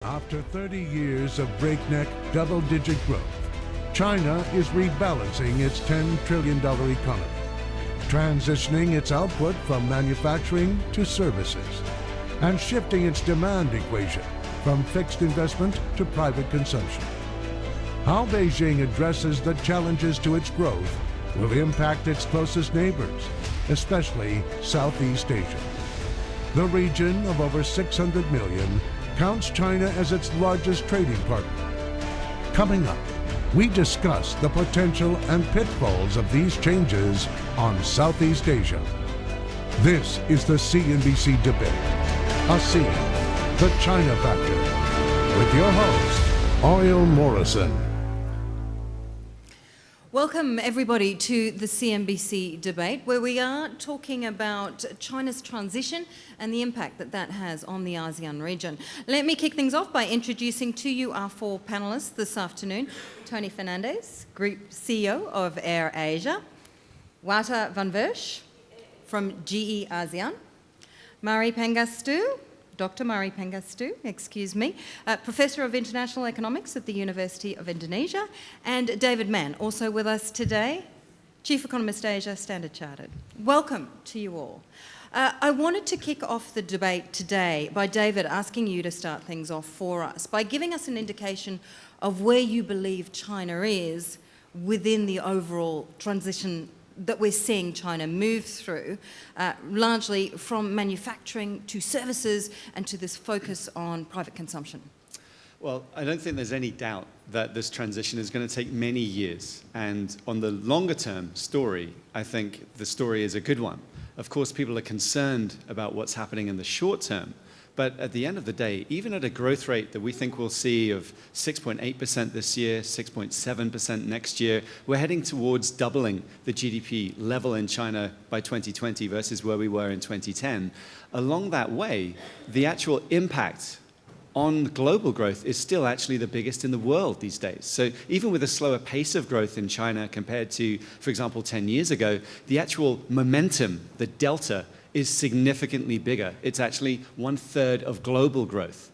After 30 years of breakneck double-digit growth, China is rebalancing its $10 trillion economy, transitioning its output from manufacturing to services, and shifting its demand equation from fixed investment to private consumption. How Beijing addresses the challenges to its growth will impact its closest neighbors, especially Southeast Asia. The region of over 600 million counts China as its largest trading partner. Coming up, we discuss the potential and pitfalls of these changes on Southeast Asia. This is the CNBC Debate, ASEAN, the China Factor, with your host, Oriel Morrison. Welcome everybody to the CNBC Debate, where we are talking about China's transition and the impact that that has on the ASEAN region. Let me kick things off by introducing to you our four panelists this afternoon. Tony Fernandes, Group CEO of AirAsia. Wouter van Wersch from GE ASEAN. Dr. Mari Pangestu, Professor of International Economics at the University of Indonesia, and David Mann, also with us today, Chief Economist Asia, Standard Chartered. Welcome to you all. I wanted to kick off the debate today by David asking you to start things off for us by giving us an indication of where you believe China is within the overall transition that we're seeing China move through, largely from manufacturing to services and to this focus on private consumption. Well, I don't think there's any doubt that this transition is going to take many years. And on the longer term story, I think the story is a good one. Of course, people are concerned about what's happening in the short term. But at the end of the day, even at a growth rate that we think we'll see of 6.8% this year, 6.7% next year, we're heading towards doubling the GDP level in China by 2020 versus where we were in 2010. Along that way, the actual impact on global growth is still actually the biggest in the world these days. So even with a slower pace of growth in China compared to, for example, 10 years ago, the actual momentum, the delta, is significantly bigger. It's actually 1/3 of global growth.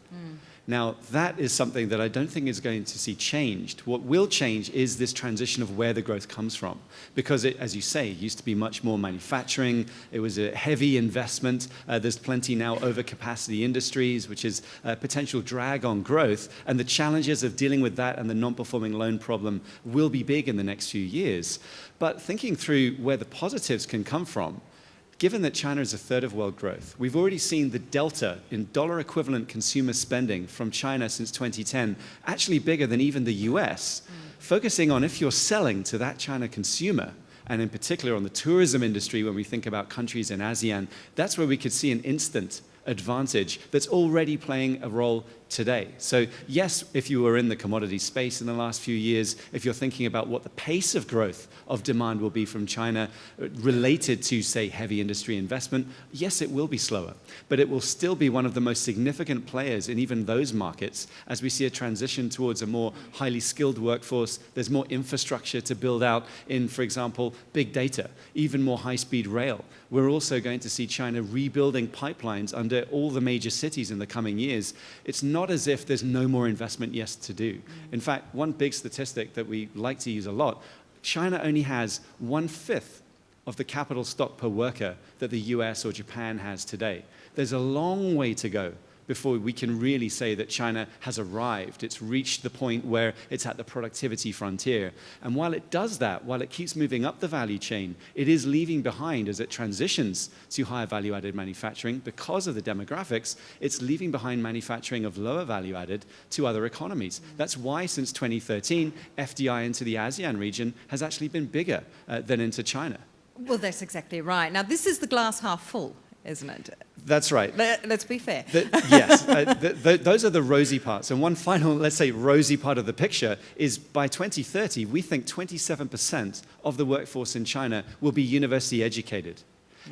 Now, that is something that I don't think is going to see changed. What will change is this transition of where the growth comes from. Because it, as you say, used to be much more manufacturing. It was a heavy investment. There's plenty now overcapacity industries, which is a potential drag on growth. And the challenges of dealing with that and the non-performing loan problem will be big in the next few years. But thinking through where the positives can come from, given that China is 1/3 of world growth, we've already seen the delta in dollar equivalent consumer spending from China since 2010 actually bigger than even the US. Focusing on if you're selling to that China consumer, and in particular on the tourism industry when we think about countries in ASEAN, that's where we could see an instant advantage that's already playing a role today. So yes, if you were in the commodity space in the last few years, if you're thinking about what the pace of growth of demand will be from China related to, say, heavy industry investment, yes, it will be slower, but it will still be one of the most significant players in even those markets as we see a transition towards a more highly skilled workforce. There's more infrastructure to build out in, for example, big data, even more high-speed rail. We're also going to see China rebuilding pipelines under all the major cities in the coming years. It's not as if there's no more investment yet to do. In fact, one big statistic that we like to use a lot, China only has 1/5 of the capital stock per worker that the US or Japan has today. There's a long way to go before we can really say that China has arrived. It's reached the point where it's at the productivity frontier. And while it does that, while it keeps moving up the value chain, it is leaving behind, as it transitions to higher value-added manufacturing, because of the demographics, it's leaving behind manufacturing of lower value-added to other economies. That's why since 2013, FDI into the ASEAN region has actually been bigger than into China. Well, that's exactly right. Now, this is the glass half full, isn't it? That's right. Let's be fair. Yes, those are the rosy parts. And one final, let's say, rosy part of the picture is by 2030, we think 27% of the workforce in China will be university educated.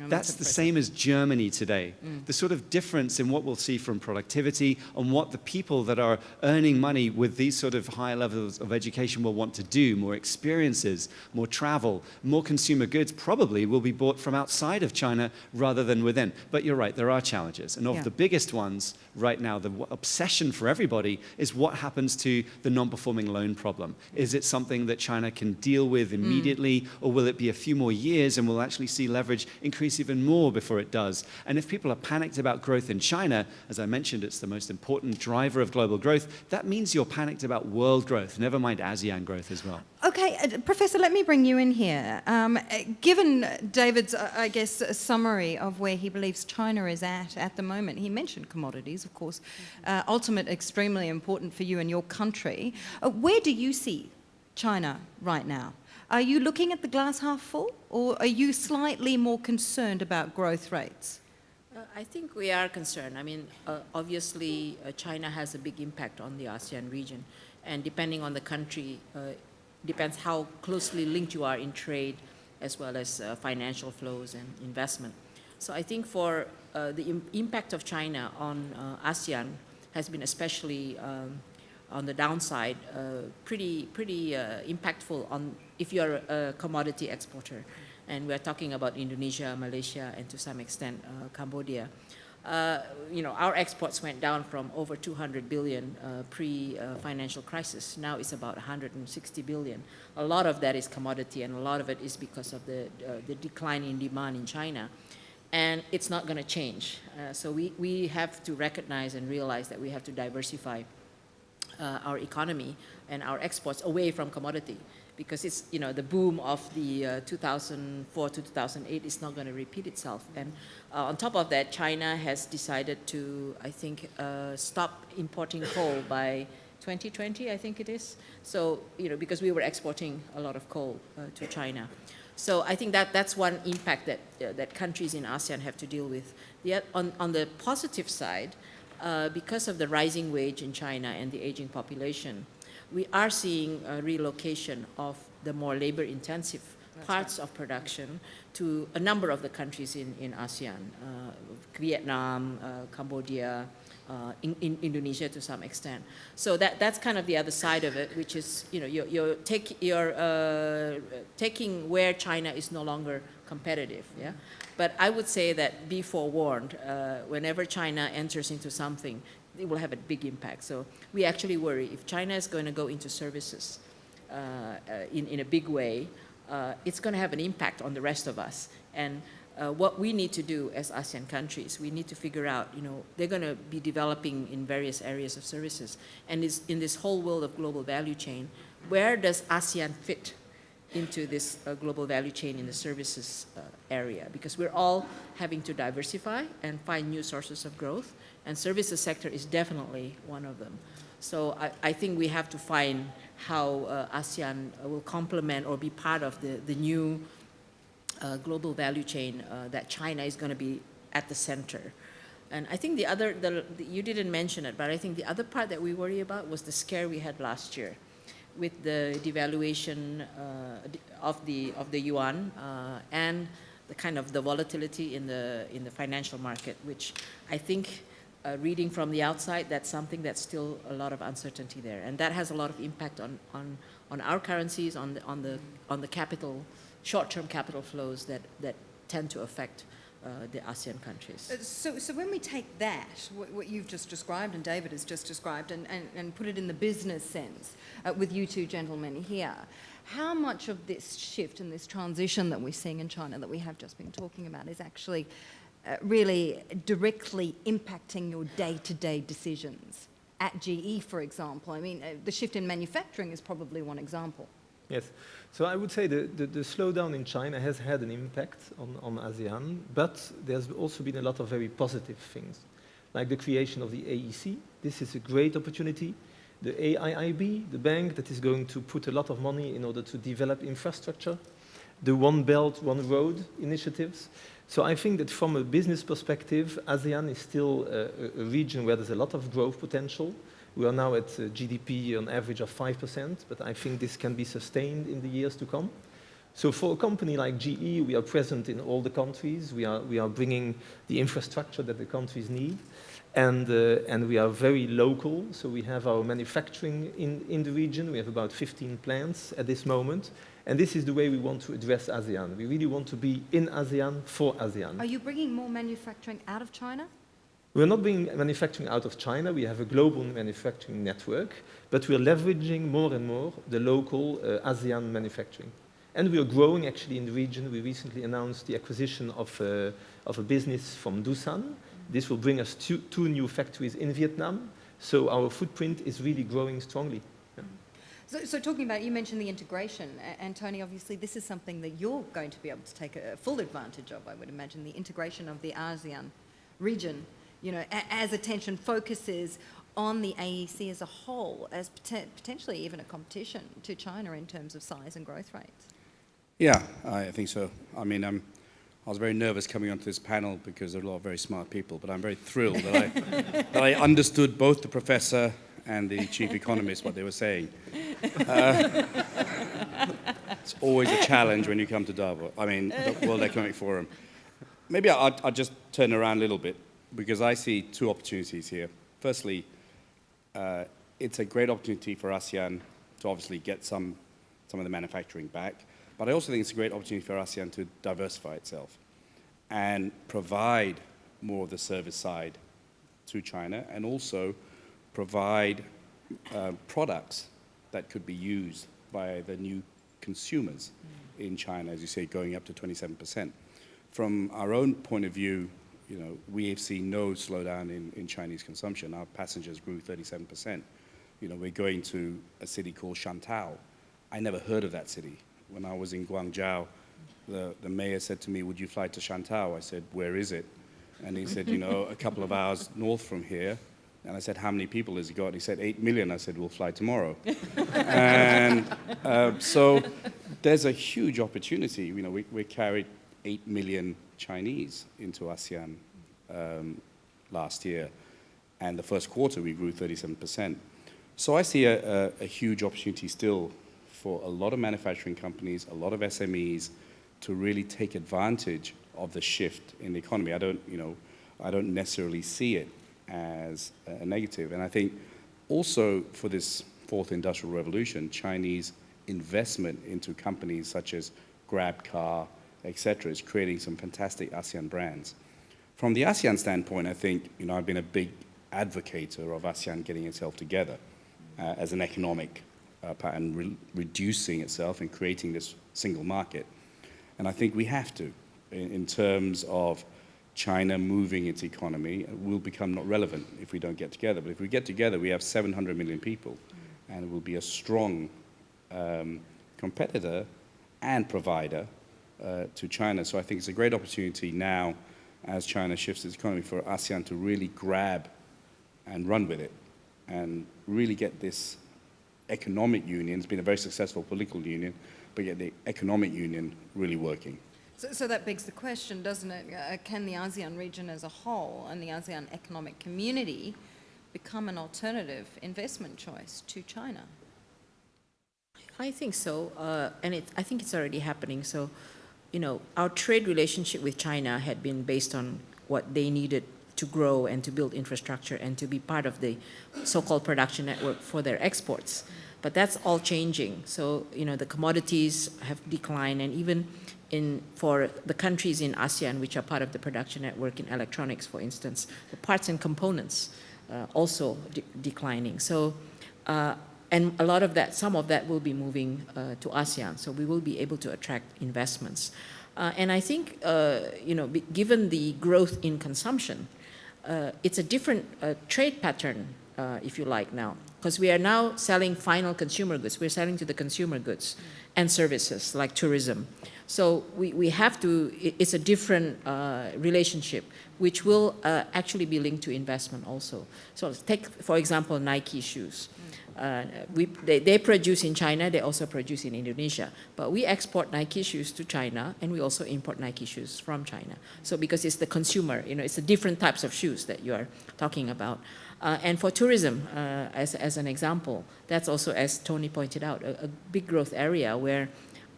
That's the same as Germany today. The sort of difference in what we'll see from productivity and what the people that are earning money with these sort of higher levels of education will want to do, more experiences, more travel, more consumer goods probably will be bought from outside of China rather than within. But you're right, there are challenges. And of the biggest ones right now, the obsession for everybody is what happens to the non-performing loan problem. Is it something that China can deal with immediately, or will it be a few more years and we'll actually see leverage increase even more before it does? And if people are panicked about growth in China, as I mentioned, it's the most important driver of global growth, that means you're panicked about world growth, never mind ASEAN growth as well. Okay, Professor, let me bring you in here. Given David's, I guess, summary of where he believes China is at the moment, he mentioned commodities, of course, ultimate extremely important for you and your country. Where do you see China right now? Are you looking at the glass half full, or are you slightly more concerned about growth rates? I think we are concerned. I mean, obviously, China has a big impact on the ASEAN region, and depending on the country, depends how closely linked you are in trade, as well as financial flows and investment. So I think for the impact of China on ASEAN has been especially on the downside, pretty impactful on if you're a commodity exporter. And we're talking about Indonesia, Malaysia, and to some extent Cambodia. Our exports went down from over 200 billion pre-financial crisis. Now it's about 160 billion. A lot of that is commodity, and a lot of it is because of the decline in demand in China. And it's not going to change. So we have to recognize and realize that we have to diversify our economy and our exports away from commodity, because it's, the boom of the 2004 to 2008 is not going to repeat itself. And on top of that, China has decided to, I think, stop importing coal by 2020, I think it is. So, because we were exporting a lot of coal to China. So I think that's one impact that countries in ASEAN have to deal with. On the positive side, because of the rising wage in China and the aging population, we are seeing a relocation of the more labor-intensive parts of production to a number of the countries in ASEAN, Vietnam, Cambodia, in Indonesia to some extent. So that's kind of the other side of it, which is, you're taking where China is no longer competitive. Yeah. But I would say that be forewarned, whenever China enters into something, it will have a big impact. So we actually worry if China is going to go into services in a big way, it's going to have an impact on the rest of us. And what we need to do as ASEAN countries, we need to figure out, they're going to be developing in various areas of services. And in this whole world of global value chain, where does ASEAN fit into this global value chain in the services area? Because we're all having to diversify and find new sources of growth, and services sector is definitely one of them. So I think we have to find how ASEAN will complement or be part of the new global value chain that China is going to be at the center. And I think you didn't mention it, but I think the other part that we worry about was the scare we had last year with the devaluation of the yuan and the kind of the volatility in the financial market, which I think, reading from the outside, that's something that's still a lot of uncertainty there, and that has a lot of impact on our currencies, on the capital, short-term capital flows that tend to affect the ASEAN countries. So when we take that, what you've just described and David has just described, and put it in the business sense with you two gentlemen here, how much of this shift and this transition that we're seeing in China that we have just been talking about is actually really directly impacting your day-to-day decisions? At GE, for example, I mean, the shift in manufacturing is probably one example. Yes. So I would say the slowdown in China has had an impact on ASEAN, but there's also been a lot of very positive things, like the creation of the AEC. This is a great opportunity. The AIIB, the bank that is going to put a lot of money in order to develop infrastructure, the One Belt, One Road initiatives. So I think that from a business perspective, ASEAN is still a region where there's a lot of growth potential. We are now at GDP on average of 5%, but I think this can be sustained in the years to come. So for a company like GE, we are present in all the countries. We are bringing the infrastructure that the countries need. And we are very local, so we have our manufacturing in the region. We have about 15 plants at this moment. And this is the way we want to address ASEAN. We really want to be in ASEAN for ASEAN. Are you bringing more manufacturing out of China? We're not bringing manufacturing out of China. We have a global manufacturing network, but we're leveraging more and more the local ASEAN manufacturing. And we are growing actually in the region. We recently announced the acquisition of a business from Doosan. This will bring us two new factories in Vietnam. So our footprint is really growing strongly. Yeah. So talking about, you mentioned the integration, and Tony, obviously this is something that you're going to be able to take a full advantage of, I would imagine, the integration of the ASEAN region, you know, as attention focuses on the AEC as a whole, as potentially even a competition to China in terms of size and growth rates. Yeah, I think so. I mean, I was very nervous coming onto this panel because there are a lot of very smart people, but I'm very thrilled that I understood both the professor and the chief economist what they were saying. It's always a challenge when you come to Davos, the World Economic Forum. Maybe I'll just turn around a little bit because I see two opportunities here. Firstly, it's a great opportunity for ASEAN to obviously get some of the manufacturing back. But I also think it's a great opportunity for ASEAN to diversify itself and provide more of the service side to China and also provide products that could be used by the new consumers in China, as you say, going up to 27%. From our own point of view, you know, we have seen no slowdown in Chinese consumption. Our passengers grew 37%. You know, we're going to a city called Shantou. I never heard of that city. When I was in Guangzhou, the mayor said to me, "Would you fly to Shantou?" I said, "Where is it?" And he said, "You know, a couple of hours north from here." And I said, "How many people has it got?" He said, 8 million. I said, "We'll fly tomorrow." And so there's a huge opportunity. You know, we carried 8 million Chinese into ASEAN last year. And the first quarter, we grew 37%. So I see a huge opportunity still for a lot of manufacturing companies, a lot of SMEs to really take advantage of the shift in the economy. I don't necessarily see it as a negative. And I think also for this fourth industrial revolution, Chinese investment into companies such as GrabCar, etc., is creating some fantastic ASEAN brands. From the ASEAN standpoint, I think, you know, I've been a big advocate of ASEAN getting itself together as an economic and reducing itself and creating this single market. And I think we have to, in terms of China moving its economy, will become not relevant if we don't get together. But if we get together, we have 700 million people, and it will be a strong competitor and provider to China. So I think it's a great opportunity now, as China shifts its economy, for ASEAN to really grab and run with it and really get this economic union. It's been a very successful political union, but get the economic union really working. So that begs the question, doesn't it? Can the ASEAN region as a whole and the ASEAN economic community become an alternative investment choice to China? I think so, and I think it's already happening. So, you know, our trade relationship with China had been based on what they needed to grow and to build infrastructure and to be part of the so-called production network for their exports. But that's all changing. So, you know, the commodities have declined, and even for the countries in ASEAN, which are part of the production network in electronics, for instance, the parts and components also declining. So, and a lot of that, some of that will be moving to ASEAN. So we will be able to attract investments. And I think, you know, given the growth in consumption, it's a different trade pattern, if you like, now, because we are now selling final consumer goods. We're selling to the consumer goods and services like tourism. So we have to, it's a different relationship, which will actually be linked to investment also. So take, for example, Nike shoes. They produce in China, they also produce in Indonesia. But we export Nike shoes to China, and we also import Nike shoes from China. So because it's the consumer, you know, it's the different types of shoes that you are talking about. And for tourism, as an example, that's also, as Tony pointed out, a big growth area where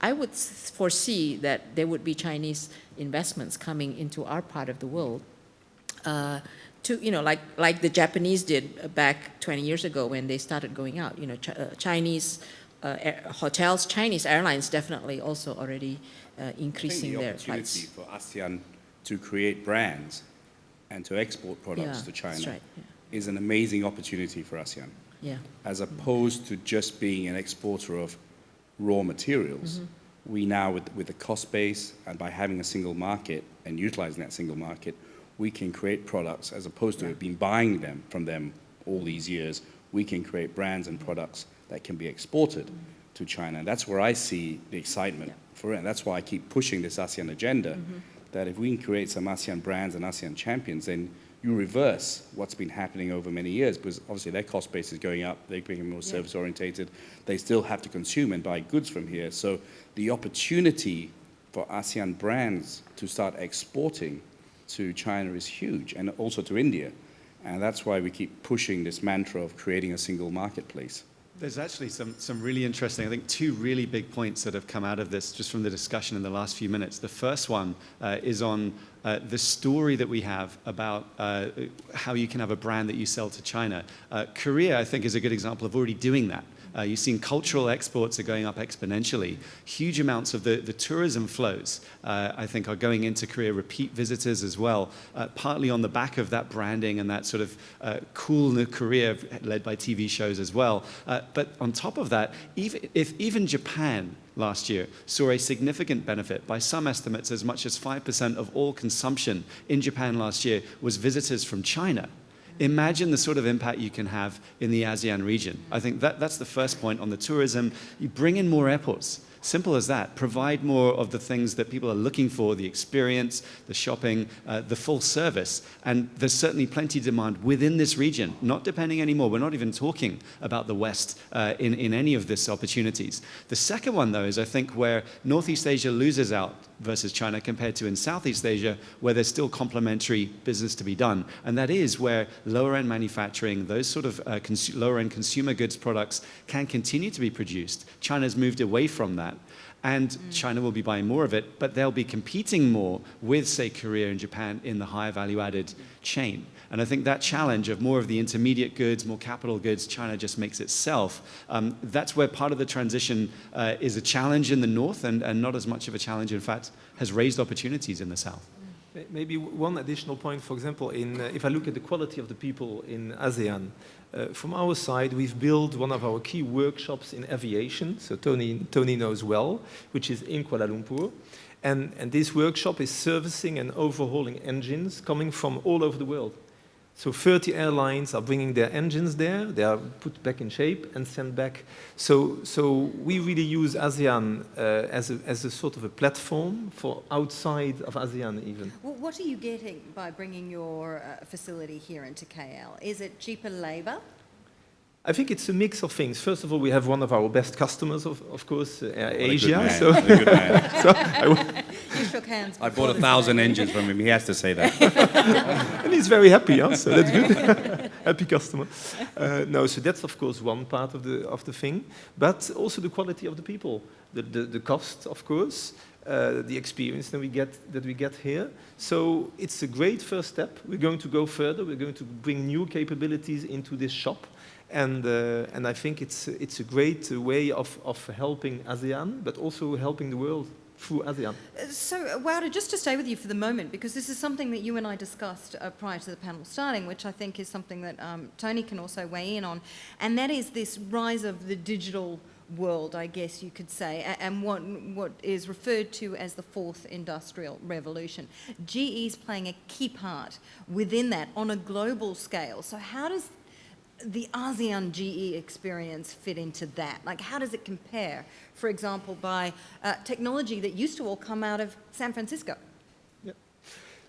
I would foresee that there would be Chinese investments coming into our part of the world, to, you know, like the Japanese did back 20 years ago when they started going out. You know, Chinese hotels, Chinese airlines definitely also already increasing their flights. The opportunity for ASEAN to create brands and to export products to China that's right, is an amazing opportunity for ASEAN. Yeah. As opposed to just being an exporter of raw materials, we now, with the cost base and by having a single market and utilizing that single market, we can create products as opposed to being buying them from them all these years. We can create brands and products that can be exported to China. And that's where I see the excitement for it. And that's why I keep pushing this ASEAN agenda, that if we can create some ASEAN brands and ASEAN champions, then you reverse what's been happening over many years, because obviously their cost base is going up, they're becoming more service orientated, they still have to consume and buy goods from here. So the opportunity for ASEAN brands to start exporting to China is huge, and also to India. And that's why we keep pushing this mantra of creating a single marketplace. There's actually some really interesting, I think, two really big points that have come out of this just from the discussion in the last few minutes. The first one is on the story that we have about how you can have a brand that you sell to China. Korea, I think, is a good example of already doing that. You've seen cultural exports are going up exponentially. Huge amounts of the tourism flows, I think, are going into Korea, repeat visitors as well, partly on the back of that branding and that sort of cool new Korea led by TV shows as well. But on top of that, even Japan last year saw a significant benefit. By some estimates, as much as 5% of all consumption in Japan last year was visitors from China. Imagine the sort of impact you can have in the ASEAN region. I think that's the first point on the tourism. You bring in more airports. Simple as that. Provide more of the things that people are looking for, the experience, the shopping, the full service. And there's certainly plenty of demand within this region, not depending anymore. We're not even talking about the West in any of these opportunities. The second one, though, is I think where Northeast Asia loses out versus China compared to in Southeast Asia, where there's still complementary business to be done. And that is where lower-end manufacturing, those sort of lower-end consumer goods products can continue to be produced. China's moved away from that. And China will be buying more of it, but they'll be competing more with, say, Korea and Japan in the higher value-added chain. And I think that challenge of more of the intermediate goods, more capital goods, China just makes itself. That's where part of the transition is a challenge in the north and not as much of a challenge, in fact, has raised opportunities in the south. Maybe one additional point, for example, if I look at the quality of the people in ASEAN, from our side, we've built one of our key workshops in aviation, so Tony knows well, which is in Kuala Lumpur. And this workshop is servicing and overhauling engines coming from all over the world. So 30 airlines are bringing their engines there, they are put back in shape and sent back. So we really use ASEAN as a sort of a platform for outside of ASEAN even. Well, what are you getting by bringing your facility here into KL? Is it cheaper labour? I think it's a mix of things. First of all, we have one of our best customers, of course, AirAsia. You shook hands. I bought 1,000 engines from him. He has to say that. And he's very happy, so that's good. Happy customer. So that's of course one part of the thing, but also the quality of the people, the cost, of course, the experience that we get here. So it's a great first step. We're going to go further. We're going to bring new capabilities into this shop. And I think it's a great way of helping ASEAN, but also helping the world through ASEAN. So, Wouter, just to stay with you for the moment, because this is something that you and I discussed prior to the panel starting, which I think is something that Tony can also weigh in on, and that is this rise of the digital world, I guess you could say, and what is referred to as the fourth industrial revolution. GE is playing a key part within that on a global scale. So how does the ASEAN GE experience fit into that? Like, how does it compare, for example, by technology that used to all come out of San Francisco? Yeah.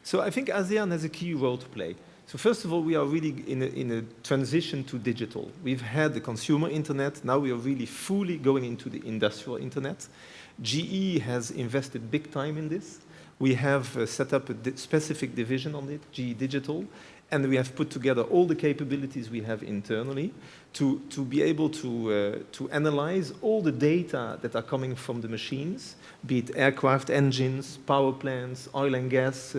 So I think ASEAN has a key role to play. So first of all, we are really in a transition to digital. We've had the consumer internet, now we are really fully going into the industrial internet. GE has invested big time in this. We have set up a specific division on it, GE Digital, And we have put together all the capabilities we have internally to be able to analyze all the data that are coming from the machines, be it aircraft engines, power plants, oil and gas,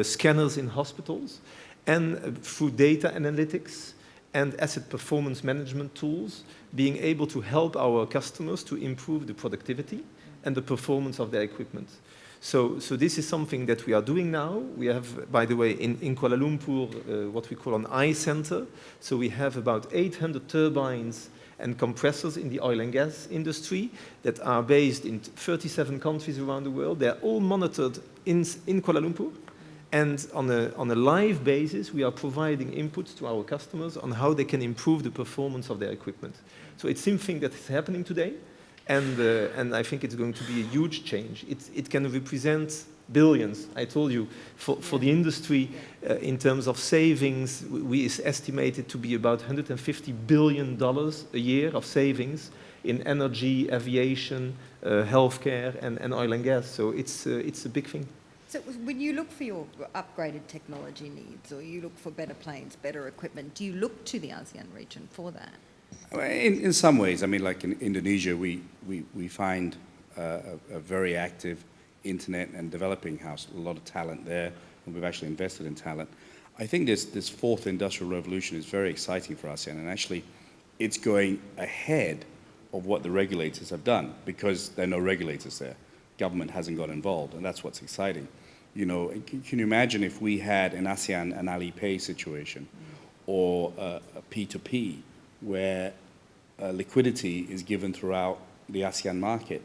scanners in hospitals, and through data analytics and asset performance management tools, being able to help our customers to improve the productivity and the performance of their equipment. So this is something that we are doing now. We have, by the way, in Kuala Lumpur, what we call an eye center. So we have about 800 turbines and compressors in the oil and gas industry that are based in 37 countries around the world. They're all monitored in Kuala Lumpur. And on a live basis, we are providing inputs to our customers on how they can improve the performance of their equipment. So it's something that is happening today. And I think it's going to be a huge change. It can represent billions. I told you, for the industry, in terms of savings, we is estimated to be about $150 billion a year of savings in energy, aviation, healthcare, and oil and gas. So it's a big thing. So when you look for your upgraded technology needs, or you look for better planes, better equipment, do you look to the ASEAN region for that? In some ways, I mean, like in Indonesia, we find a very active internet and developing house, a lot of talent there, and we've actually invested in talent. I think this fourth industrial revolution is very exciting for ASEAN, and actually it's going ahead of what the regulators have done, because there are no regulators there. Government hasn't got involved, and that's what's exciting. You know, can you imagine if we had in ASEAN an Alipay situation, or a P2P, where liquidity is given throughout the ASEAN market?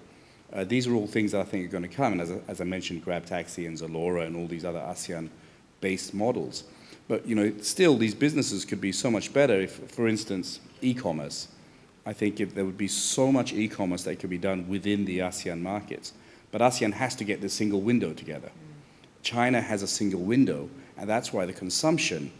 These are all things that I think are going to come, and as I mentioned, Grab Taxi and Zalora and all these other ASEAN-based models. But you know, still, these businesses could be so much better if, for instance, e-commerce. I think if there would be so much e-commerce that could be done within the ASEAN markets. But ASEAN has to get this single window together. China has a single window, and that's why the consumption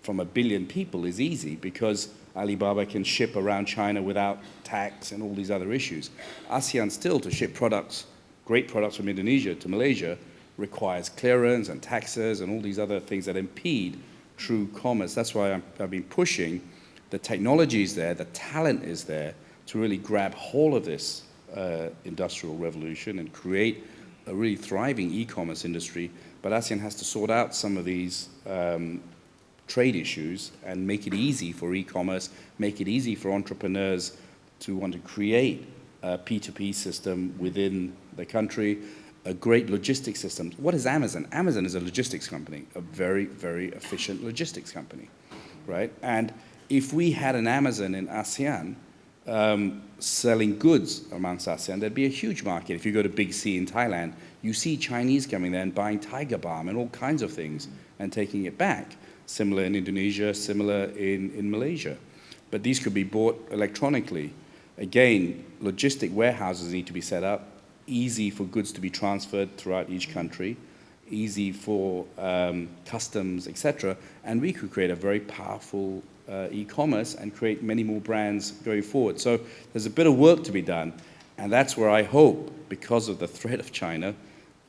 from 1 billion people is easy, because Alibaba can ship around China without tax and all these other issues. ASEAN still, to ship products, great products from Indonesia to Malaysia, requires clearance and taxes and all these other things that impede true commerce. That's why I've been pushing. The technology is there, the talent is there to really grab hold of this industrial revolution and create a really thriving e-commerce industry. But ASEAN has to sort out some of these trade issues and make it easy for e-commerce, make it easy for entrepreneurs to want to create a P2P system within the country, a great logistics system. What is Amazon? Amazon is a logistics company, a very, very efficient logistics company, right? And if we had an Amazon in ASEAN selling goods amongst ASEAN, there'd be a huge market. If you go to Big C in Thailand, you see Chinese coming there and buying tiger balm and all kinds of things and taking it back. Similar in Indonesia, similar in Malaysia. But these could be bought electronically. Again, logistic warehouses need to be set up, easy for goods to be transferred throughout each country, easy for customs, etc. And we could create a very powerful e-commerce and create many more brands going forward. So there's a bit of work to be done. And that's where I hope, because of the threat of China,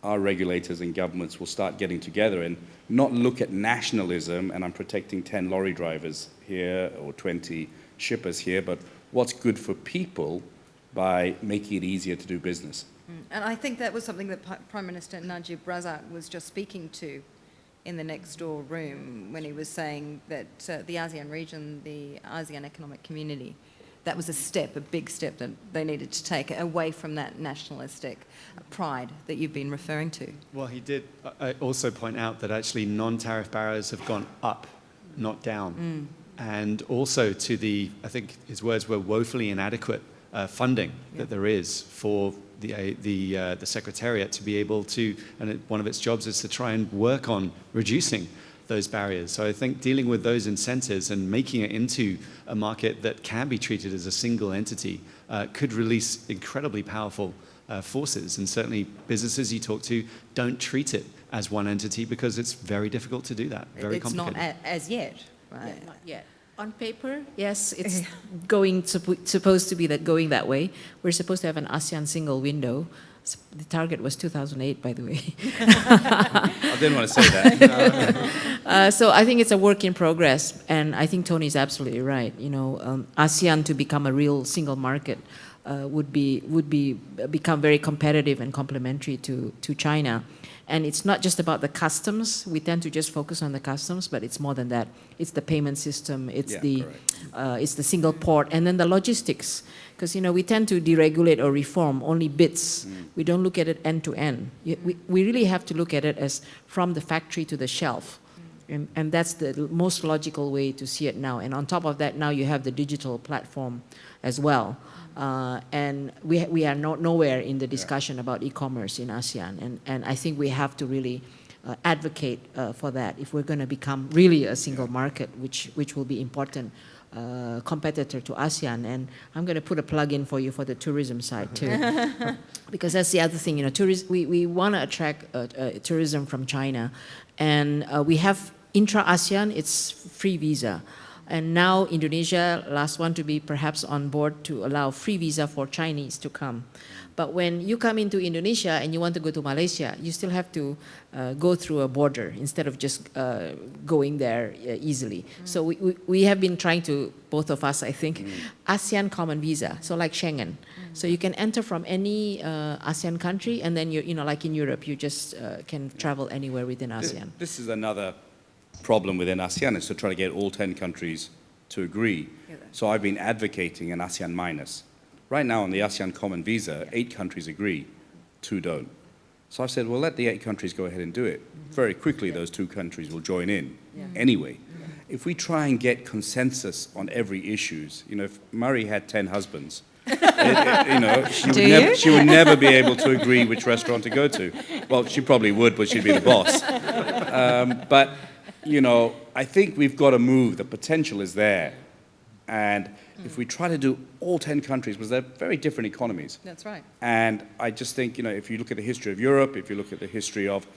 our regulators and governments will start getting together and not look at nationalism, and I'm protecting 10 lorry drivers here or 20 shippers here, but what's good for people by making it easier to do business. And I think that was something that Prime Minister Najib Razak was just speaking to in the next door room when he was saying that the ASEAN region, the ASEAN Economic Community, that was a step, a big step that they needed to take away from that nationalistic pride that you've been referring to. Well, he did also point out that actually non-tariff barriers have gone up, not down. And also to the, I think his words were woefully inadequate funding that there is for the Secretariat to be able to, and one of its jobs is to try and work on reducing those barriers. So I think dealing with those incentives and making it into a market that can be treated as a single entity could release incredibly powerful forces. And certainly businesses you talk to don't treat it as one entity because it's very difficult to do that, very complicated. It's not as yet, right? Yeah, not yet. On paper, yes, it's supposed to be going that way. We're supposed to have an ASEAN single window. The target was 2008, by the way. I didn't want to say that. So I think it's a work in progress, and I think Tony is absolutely right. You know, ASEAN to become a real single market would become very competitive and complementary to China. And it's not just about the customs. We tend to just focus on the customs, but it's more than that. It's the payment system. It's it's the single port, and then the logistics. Because we tend to deregulate or reform only bits. We don't look at it end to end. We really have to look at it as from the factory to the shelf, and that's the most logical way to see it now. And on top of that, now you have the digital platform as well. And we are nowhere in the discussion about e-commerce in ASEAN, and I think we have to really advocate for that if we're going to become really a single market, which will be important competitor to ASEAN. And I'm going to put a plug in for you for the tourism side too, because that's the other thing. We want to attract tourism from China, and we have intra-ASEAN, it's free visa. And now Indonesia, last one to be perhaps on board to allow free visa for Chinese to come. But when you come into Indonesia and you want to go to Malaysia, you still have to go through a border instead of just going there easily. So we have been trying to, both of us, I think, ASEAN common visa, so like Schengen. So you can enter from any ASEAN country, and then like in Europe, you just can travel anywhere within ASEAN. This is another problem within ASEAN, is to try to get all 10 countries to agree. So I've been advocating an ASEAN minus. Right now on the ASEAN common visa, 8 countries agree, 2 don't. So I've said, well, let the 8 countries go ahead and do it. Very quickly, those 2 countries will join in anyway. If we try and get consensus on every issue, if Murray had 10 husbands, she would never be able to agree which restaurant to go to. Well, she probably would, but she'd be the boss. But I think we've got to move. The potential is there. And if we try to do all 10 countries, because they're very different economies. That's right. And I just think, if you look at the history of Europe, if you look at the history of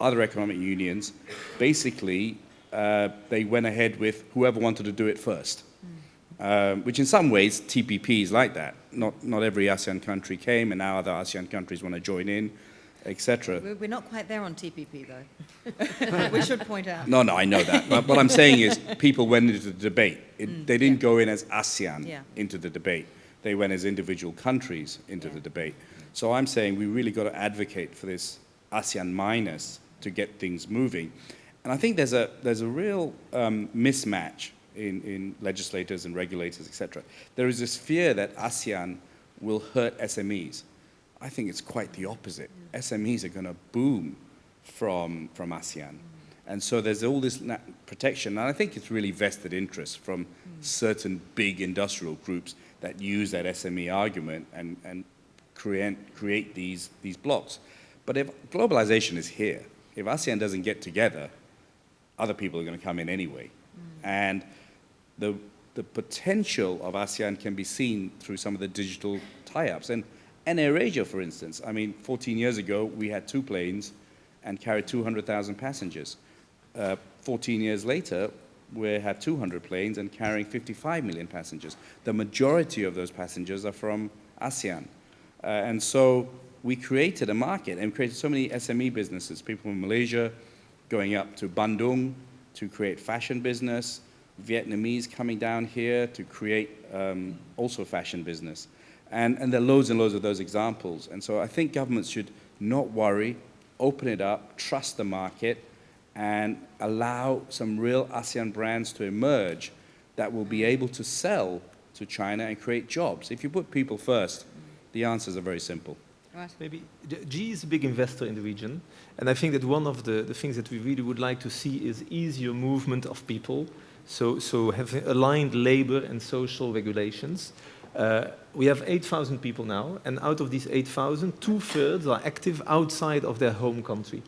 other economic unions, basically they went ahead with whoever wanted to do it first. Which in some ways, TPP is like that. Not every ASEAN country came, and now other ASEAN countries want to join in, etc. We're not quite there on TPP, though. We should point out. No, I know that. But what I'm saying is people went into the debate. They didn't go in as ASEAN into the debate. They went as individual countries into the debate. So I'm saying we really got to advocate for this ASEAN minus to get things moving. And I think there's a real mismatch in legislators and regulators, etc. There is this fear that ASEAN will hurt SMEs. I think it's quite the opposite. SMEs are going to boom from ASEAN. And so there's all this protection. And I think it's really vested interest from certain big industrial groups that use that SME argument and create these blocks. But if globalization is here, if ASEAN doesn't get together, other people are going to come in anyway. And the potential of ASEAN can be seen through some of the digital tie-ups. And AirAsia, for instance, 14 years ago, we had 2 planes and carried 200,000 passengers. 14 years later, we have 200 planes and carrying 55 million passengers. The majority of those passengers are from ASEAN. And so we created a market and created so many SME businesses, people from Malaysia going up to Bandung to create fashion business, Vietnamese coming down here to create also fashion business. And there are loads and loads of those examples. And so I think governments should not worry, open it up, trust the market, and allow some real ASEAN brands to emerge that will be able to sell to China and create jobs. If you put people first, the answers are very simple. Right. Maybe GE is a big investor in the region, and I think that one of the things that we really would like to see is easier movement of people, so having aligned labor and social regulations. We have 8,000 people now, and out of these 8,000, 2/3 are active outside of their home country.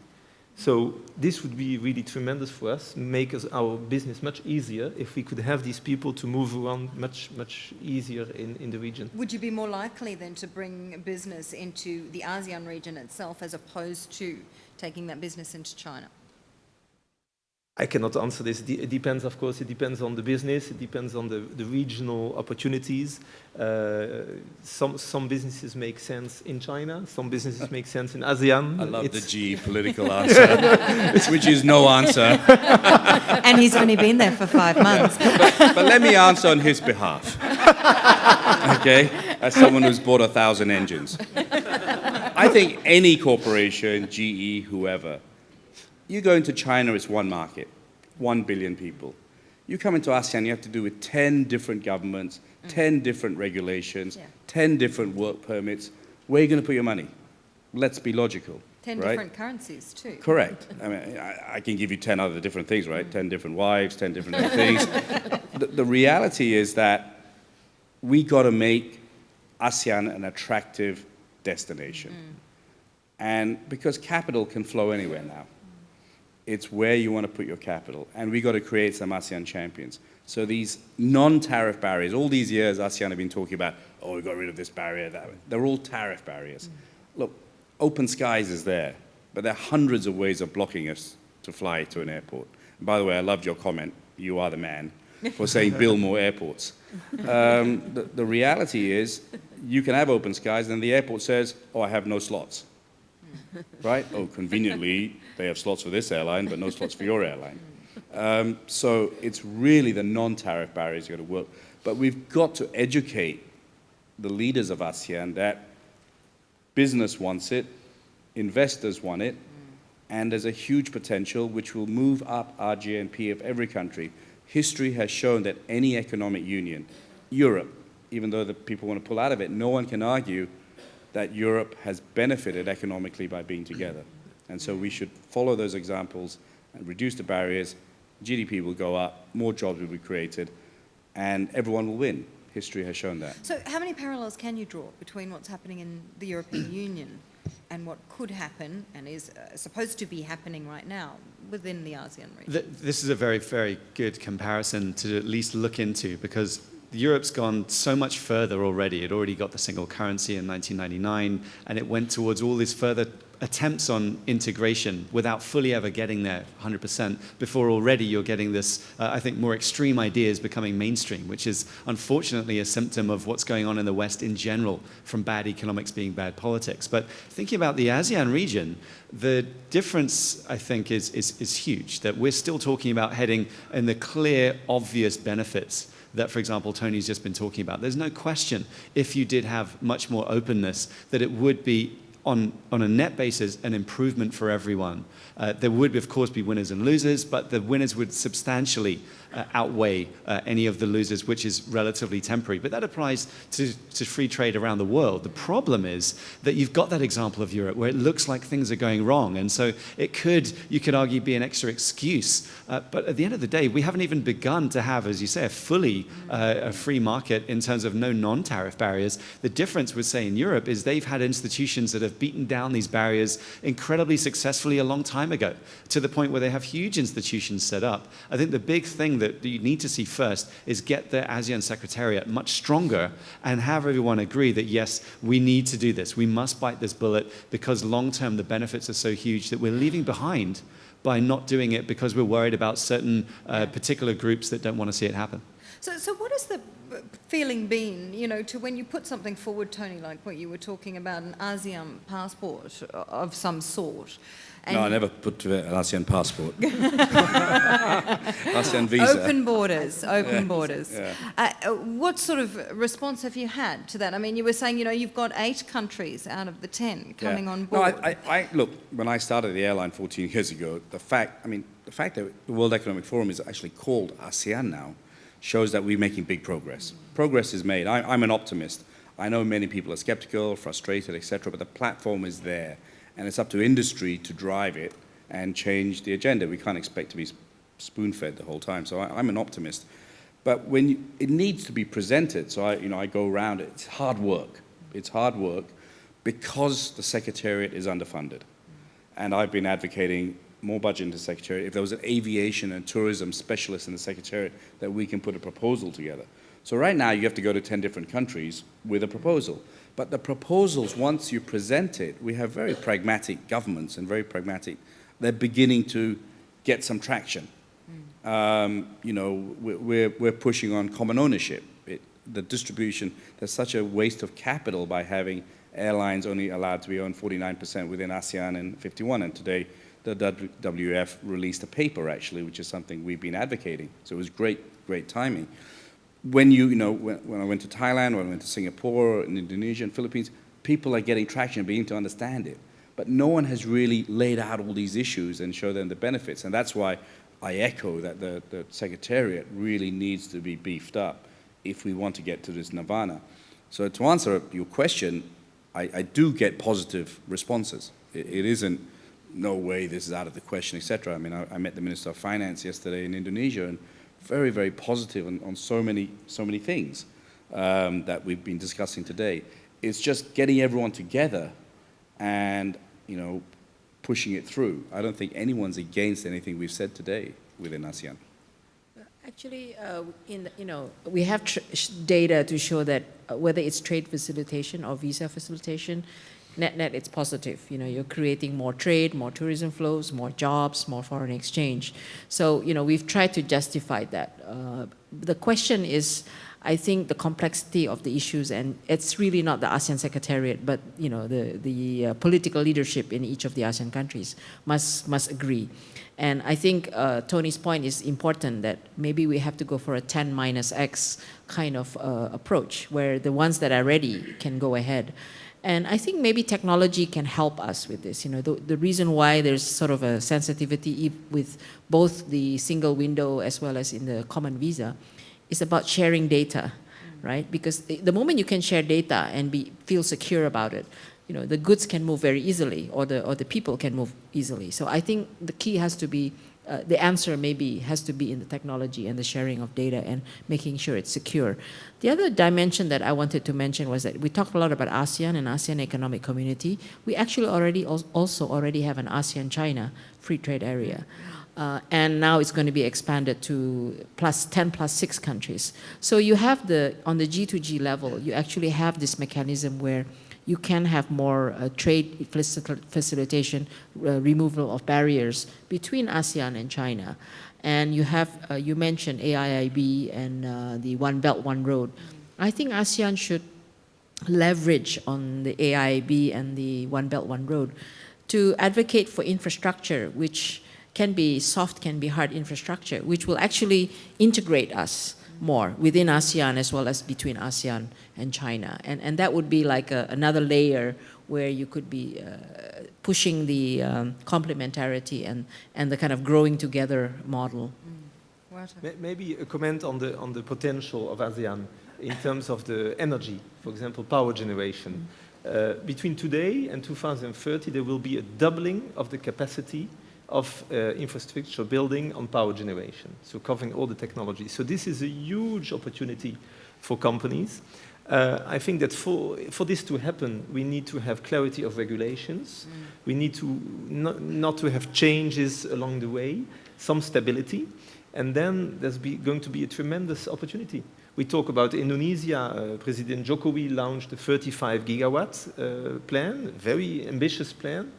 So this would be really tremendous for us, make our business much easier if we could have these people to move around much easier in the region. Would you be more likely then to bring business into the ASEAN region itself as opposed to taking that business into China? I cannot answer this. It depends, of course, it depends on the business, it depends on the regional opportunities. Some businesses make sense in China, some businesses make sense in ASEAN. I love the geopolitical answer, which is no answer. And he's only been there for 5 months. But let me answer on his behalf, okay, as someone who's bought 1,000 engines. I think any corporation, GE, whoever, you go into China, it's one market, 1 billion people. You come into ASEAN, you have to do with 10 different governments, 10 different regulations, 10 different work permits. Where are you going to put your money? Let's be logical. 10 right? different currencies too. Correct. I mean, I can give you 10 other different things, right? 10 different wives, 10 different things. The reality is that we got to make ASEAN an attractive destination. And because capital can flow anywhere now. It's where you want to put your capital. And we got to create some ASEAN champions. So these non-tariff barriers, all these years ASEAN have been talking about, oh, we got rid of this barrier, that. They're all tariff barriers. Look, open skies is there, but there are hundreds of ways of blocking us to fly to an airport. And by the way, I loved your comment, you are the man, for saying build more airports. The reality is, you can have open skies, and the airport says, oh, I have no slots. Right? Oh, conveniently, they have slots for this airline, but no slots for your airline. So it's really the non-tariff barriers you've got to work. But we've got to educate the leaders of ASEAN that business wants it, investors want it, and there's a huge potential which will move up our GNP of every country. History has shown that any economic union, Europe, even though the people want to pull out of it, no one can argue that Europe has benefited economically by being together. And so we should follow those examples and reduce the barriers. GDP will go up, more jobs will be created, and everyone will win. History has shown that. So how many parallels can you draw between what's happening in the European Union and what could happen and is supposed to be happening right now within the ASEAN region? This is a very, very good comparison to at least look into, because Europe's gone so much further already. It already got the single currency in 1999, and it went towards all these further attempts on integration without fully ever getting there 100%, before already you're getting this, I think, more extreme ideas becoming mainstream, which is unfortunately a symptom of what's going on in the West in general, from bad economics being bad politics. But thinking about the ASEAN region, the difference, I think, is huge, that we're still talking about heading in the clear, obvious benefits that, for example, Tony's just been talking about. There's no question, if you did have much more openness, that it would be, on a net basis, an improvement for everyone. There would, of course, be winners and losers, but the winners would substantially outweigh any of the losers, which is relatively temporary. But that applies to free trade around the world. The problem is that you've got that example of Europe where it looks like things are going wrong. And so it could, you could argue, be an extra excuse. But at the end of the day, we haven't even begun to have, as you say, a fully a free market in terms of no non-tariff barriers. The difference with, say, in Europe is they've had institutions that have beaten down these barriers incredibly successfully a long time ago, to the point where they have huge institutions set up. I think the big thing that you need to see first is get the ASEAN Secretariat much stronger and have everyone agree that, yes, we need to do this. We must bite this bullet, because long-term the benefits are so huge that we're leaving behind by not doing it because we're worried about certain particular groups that don't want to see it happen. So what has the feeling been, you know, to when you put something forward, Tony, like what you were talking about, an ASEAN passport of some sort? No, I never put an ASEAN passport. ASEAN visa. Open borders, open borders. Yeah. What sort of response have you had to that? I mean, you were saying, you know, you've got 8 countries out of the 10 coming on board. No, I look, when I started the airline 14 years ago, the fact that the World Economic Forum is actually called ASEAN now shows that we're making big progress. Progress is made. I'm an optimist. I know many people are skeptical, frustrated, etc., but the platform is there. And it's up to industry to drive it and change the agenda. We can't expect to be spoon-fed the whole time. So I'm an optimist. But when it needs to be presented, so I go around it. It's hard work. It's hard work because the Secretariat is underfunded. And I've been advocating more budget into the Secretariat. If there was an aviation and tourism specialist in the Secretariat, that we can put a proposal together. So right now you have to go to 10 different countries with a proposal. But the proposals, once you present it, we have very pragmatic governments and very pragmatic, they're beginning to get some traction. You know, we're pushing on common ownership. The distribution, there's such a waste of capital by having airlines only allowed to be owned 49% within ASEAN and 51, and today the WWF released a paper actually, which is something we've been advocating. So it was great timing. When when I went to Thailand, when I went to Singapore, and Indonesia, and Philippines, people are getting traction and beginning to understand it. But no one has really laid out all these issues and show them the benefits. And that's why I echo that the Secretariat really needs to be beefed up if we want to get to this nirvana. So to answer your question, I do get positive responses. It isn't, no way, this is out of the question, etc. I mean, I met the Minister of Finance yesterday in Indonesia, and very positive on so many things that we've been discussing today. It's just getting everyone together and, you know, pushing it through. I don't think anyone's against anything we've said today within ASEAN. Actually, we have data to show that whether it's trade facilitation or visa facilitation, net it's positive. You know, you're creating more trade, more tourism flows, more jobs, more foreign exchange. So, you know, we've tried to justify that. The question is, I think, the complexity of the issues, and it's really not the ASEAN Secretariat, but, you know, the political leadership in each of the ASEAN countries must agree. And I think Tony's point is important, that maybe we have to go for a 10 minus X kind of approach, where the ones that are ready can go ahead. And I think maybe technology can help us with this. You know, the reason why there's sort of a sensitivity with both the single window as well as in the common visa is about sharing data, right? Because the moment you can share data and feel secure about it, you know, the goods can move very easily, or the people can move easily. So I think the key has to be, the answer maybe has to be in the technology and the sharing of data and making sure it's secure. The other dimension that I wanted to mention was that we talked a lot about ASEAN and ASEAN Economic Community. We actually already have an ASEAN-China free trade area. And now it's going to be expanded to 10+6 countries. So you have on the G2G level, you actually have this mechanism where you can have more trade facilitation, removal of barriers between ASEAN and China. And you have, you mentioned AIIB and the One Belt, One Road. I think ASEAN should leverage on the AIIB and the One Belt, One Road to advocate for infrastructure, which can be soft, can be hard infrastructure, which will actually integrate us more within ASEAN as well as between ASEAN and China. And that would be like another layer where you could be pushing the complementarity and the kind of growing together model. Maybe a comment on the potential of ASEAN in terms of the energy, for example, power generation. Between today and 2030, there will be a doubling of the capacity of infrastructure building on power generation, so covering all the technologies. So this is a huge opportunity for companies. I think that for this to happen, we need to have clarity of regulations. We need to not to have changes along the way, some stability, and then there's going to be a tremendous opportunity. We talk about Indonesia. President Jokowi launched a 35 gigawatt plan, very ambitious plan.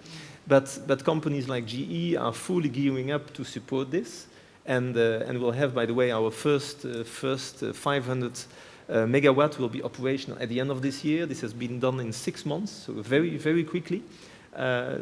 But companies like GE are fully gearing up to support this, and we'll have, by the way, our first 500 megawatt will be operational at the end of this year. This has been done in 6 months, so very quickly.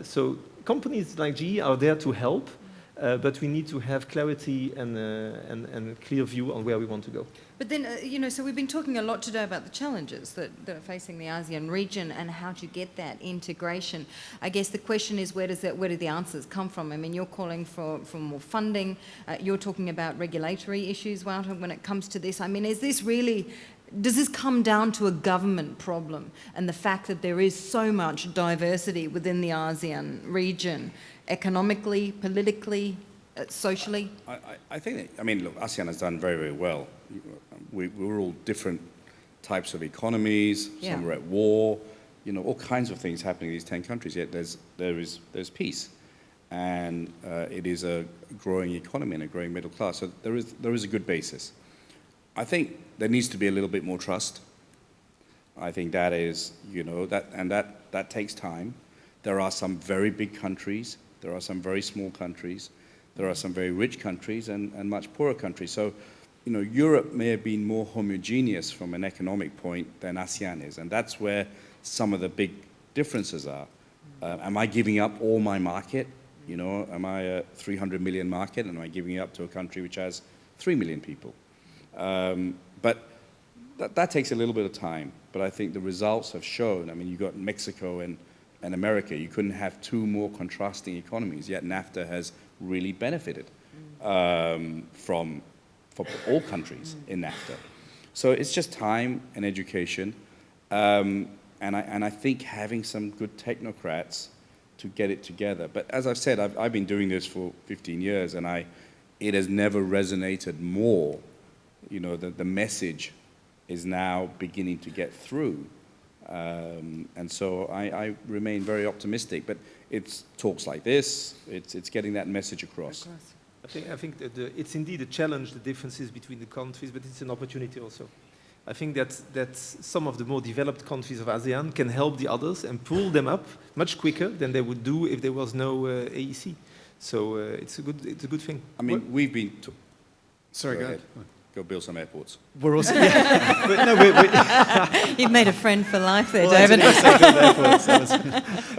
So companies like GE are there to help, but we need to have clarity and a clear view on where we want to go. But then, you know, so we've been talking a lot today about the challenges that are facing the ASEAN region and how to get that integration. I guess the question is, where do the answers come from? I mean, you're calling for more funding. You're talking about regulatory issues, Wouter, when it comes to this. I mean, does this come down to a government problem and the fact that there is so much diversity within the ASEAN region, economically, politically, socially? I think, I mean, look, ASEAN has done very well. We're all different types of economies. Yeah. Some are at war. You know, all kinds of things happening in these 10 countries. Yet there's peace, and it is a growing economy and a growing middle class. So there is a good basis. I think there needs to be a little bit more trust. I think that is, you know, that takes time. There are some very big countries. There are some very small countries. There are some very rich countries and much poorer countries. So, you know, Europe may have been more homogeneous from an economic point than ASEAN is, and that's where some of the big differences are. Am I giving up all my market? You know, am I a 300 million market, and am I giving it up to a country which has 3 million people? But that takes a little bit of time. But I think the results have shown. I mean, you got Mexico and America. You couldn't have two more contrasting economies. Yet NAFTA has really benefited from all countries in NAFTA. So it's just time and education. And I think having some good technocrats to get it together. But as I've said, I've been doing this for 15 years, and it has never resonated more. You know, the message is now beginning to get through. And so I remain very optimistic. But it's talks like this, it's getting that message across. I think that it's indeed a challenge, the differences between the countries, but it's an opportunity also. I think that some of the more developed countries of ASEAN can help the others and pull them up much quicker than they would do if there was no AEC. So it's a good thing. I mean, we've been... Sorry, go ahead. Go build some airports. We're also... Yeah. But no, You've made a friend for life there, well, David.